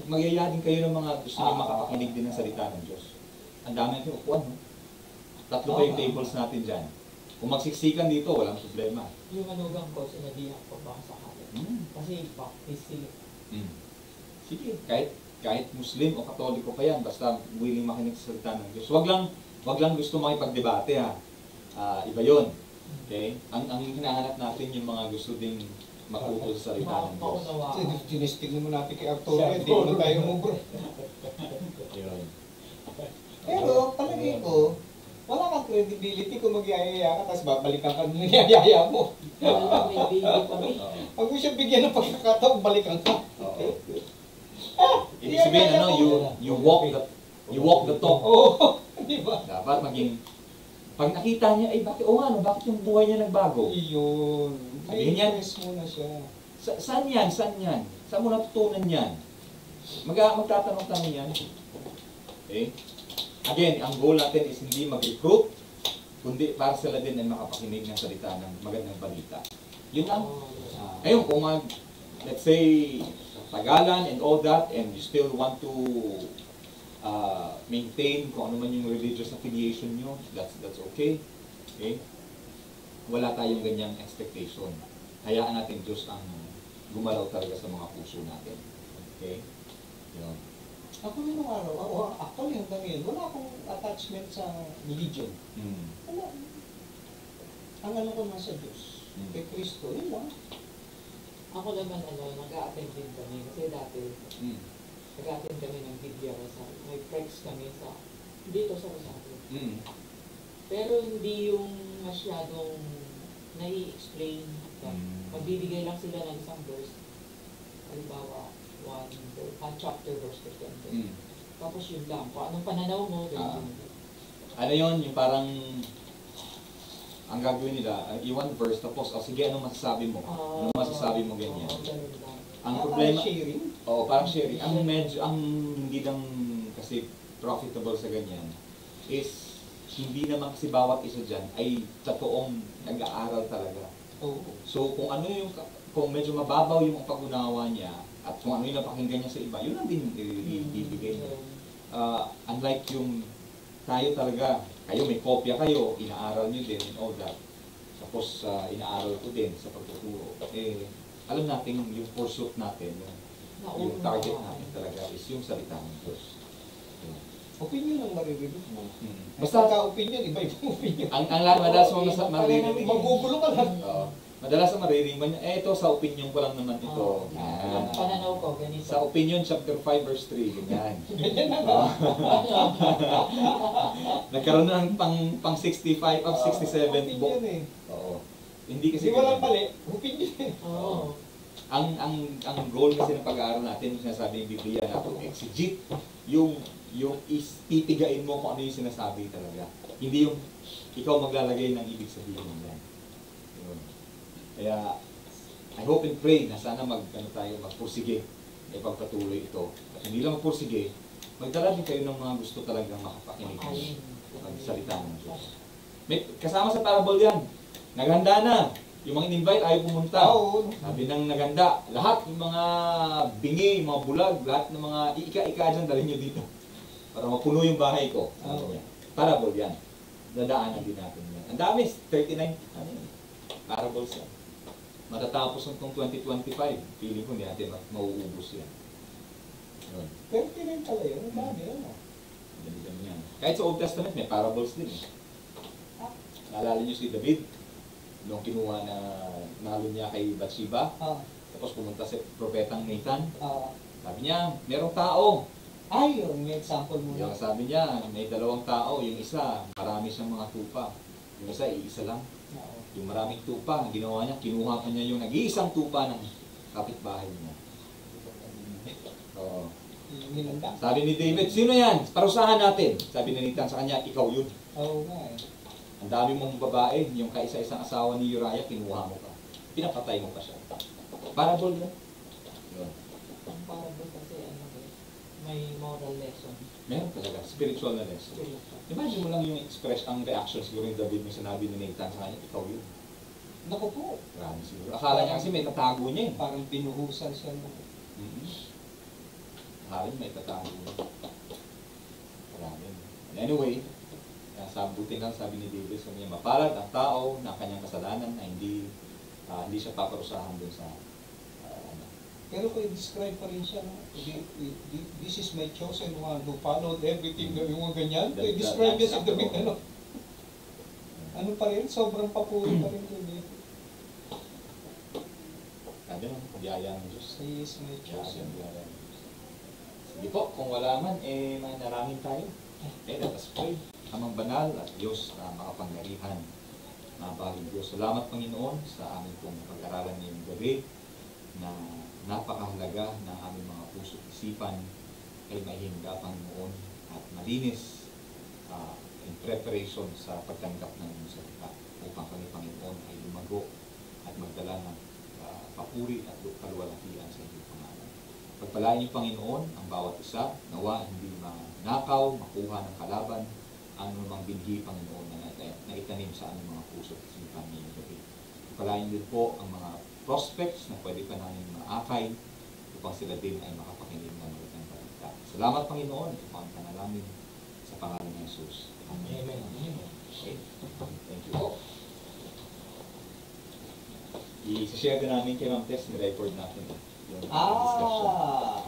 Magyaya din kayo ng mga gusto nyo makapakinig din ng salita ng Diyos. Ang dami natin upuan, no? 3 kayong tables natin dyan. Kung magsiksikan dito, walang problema. Yung manugang ko, sinadihan ko ba sa akin? Kasi baptist sila. Sige, kahit Muslim o Katoliko pa yan, basta willing makinig sa salita ng Diyos. Wag lang gusto makipagdebate ha. Iba yun. Okay? Ang hinahanap natin yung mga gusto ding matuto sa salita ng Diyos. Tinistignan mo natin kay Arturo, hindi mo tayo umubro. Pero, palagay ko, wala kang credibility kung magyayaya ka, tapos babalikan ka nung niyayaya mo. Pag mo siya bigyan ng pagkakataon, balikan ka. Ibig sabihin, you walk the talk. Oo, di ba? Dapat maging, pag nakita niya, bakit yung buhay niya nagbago? Iyon. Sabihin niya, muna siya. Saan yan? Saan mo natutunan yan? Magtatanong-tanong yan. Okay? Again, ang goal natin is hindi mag-recruit, kundi para sila din ay makapakinig ng salita ng magandang balita. Yun lang. Ngayon, kung let's say, tagalan and all that, and you still want to maintain kung ano man yung religious affiliation nyo, that's okay. Okay? Wala tayong ganyang expectation. Hayaan natin Diyos ang gumalaw talaga sa mga puso natin. Okay? Yun. Ako nung araw, actually hanggang ngayon, wala akong attachment sa religion. Wala. Ang ano ko nasa Diyos, kay Kristo, yun lang. Ako naman, nag-a-attend din kami. Kasi dati, nag-a-attend kami ng Biblia Rosal. May prex kami dito sa Rosario. Pero hindi yung masyadong nai-explain. Magbibigay lang sila ng isang verse. halimbawa, chapter verse 20. Mm. Tapos yun lang, kung anong pananaw mo, Ah. ganyan. Ano yun, yung parang ang gagawin nila, yung one verse, tapos, sige, anong masasabi mo? Anong masasabi mo ganyan? Ganun lang. Ang problema, sharing. parang sharing. Ang hindi lang kasi profitable sa ganyan is hindi naman kasi bawat isa dyan ay totoong nag-aaral talaga. Oo. So kung medyo mababaw yung pag-unawa niya at kung ano yung napakinggan niya sa iba, yun lang din yung ibigay niya. Unlike yung tayo talaga, kayo may kopya kayo, inaaral niyo din and all that. Tapos inaaral ko din sa pagtuturo. Alam natin yung pursuit natin, yung target natin talaga is yung salita ng Diyos. Opinion ang maririnig mo. Basta Ka-opinion, iba-ibang opinion. ang madalas mo maririnig. Magugulo ka lang. Madalas na maririnig mo niya, ito sa opinion ko lang naman ito. Ang pananaw ko, ganito. Sa opinion chapter 5 verse 3, ganyan. Ganyan na nga. Nagkaroon na ng pang 65 of 67 book. Opinion eh. Oo. Hindi kasi Hindi walang ganun. mali. Opinion eh. Oo. Ang goal kasi ng pag-aaral natin, yung sinasabi ng Biblia na to exegete, yung titigain mo kung ano yung sinasabi talaga. Hindi yung ikaw maglalagay ng ibig sabihin niyan. Yun. Kaya I hope and pray na sana magpursige, ipagpatuloy ito. At hindi lang magpursige, magdala din kayo ng mga gusto talagang makapakinig ng salita ng Diyos. May kasama sa parable yan. Naghanda na. Yung mga in-invite ayaw pumunta. Oo. Sabi ng naganda, lahat ng mga bingi, mga bulag, lahat ng mga ika-ika dyan, dalhin nyo dito. Para mapuno yung bahay ko. Oo. Parable yan. Dadaanan din natin yan. Ang dami, 39 parables yan. Matatapos itong 2025. Feeling ko hindi natin mauubos yan. Yun. 39 pala yun. Ang dami yun. Dami yan. Kahit sa Old Testament, may parables din. Naalala niyo si David? Nung kinuha na nalo niya kay Bathsheba, tapos pumunta si propetang Nathan. Sabi niya, merong tao. Ay, yung may example mo. Yung sabi niya, may dalawang tao. Yung isa, marami siyang mga tupa. Yung isa, iisa lang. Yung maraming tupa, ang ginawa niya, kinuha pa niya yung nag-iisang tupa ng kapitbahay niya. Oo. Sabi ni David, sino yan? Parusahan natin. Sabi ni Nathan sa kanya, ikaw yun. Oo nga eh. Ang dami mong babae, yung kaisa-isang asawa ni Uriah, kinuha mo pa. Pinapatay mo pa siya. Parable na. Yun. Ang parable kasi may moral lesson. Meron talaga, spiritual na lesson. Imagine mo lang yung ang reaction siguro ni David nung sinabi ni Nathan sa kanya, ikaw yun. Naku po. Grabe siguro. Akala niya kasi may tatago niya eh. Parang binuhusan siya. Akala niya may tatago niya. Grabe. Anyway, buti lang sabi ni David, sabi niya, mapalad ang tao na kanyang kasalanan na hindi siya paparusahan dun sa Pero kung i-describe pa rin siya, this is my chosen one who followed everything, yung mga ganyan. Kung i-describe niya si David, ano pa rin, sobrang papuri pa rin kay Sabi ng biyaya ng Diyos. He is my chosen one. Sige po, kung wala man, manarangin tayo. Let us pray. Amang banal at Diyos na makapangyarihan. Mabaling Diyos. Salamat Panginoon sa aming pong pag-aralan ngayong gabi na napakahalaga ng aming mga puso at isipan ay mahinga Panginoon at malinis in preparation sa pagtanggap ng iyong salita upang kami Panginoon ay lumago at magdala ng papuri at kaluwalhatian sa iyong pangalan. Pagpalain niyo Panginoon ang bawat isa, nawa hindi manakaw, makuha ng kalaban, ang namang binhi Panginoon na itanim sa aming mga puso at isipan ngayong gabi. Pagpalain din po ang mga prospects na pwede pa namin maakay upang sila din ay makapakinig ng magandang balita. Salamat Panginoon, ito po ang panalangin sa pangalan ng Jesus. Amen. Okay. Thank you po. I-share din namin kay Ma'am Tess, ni-record natin yung discussion.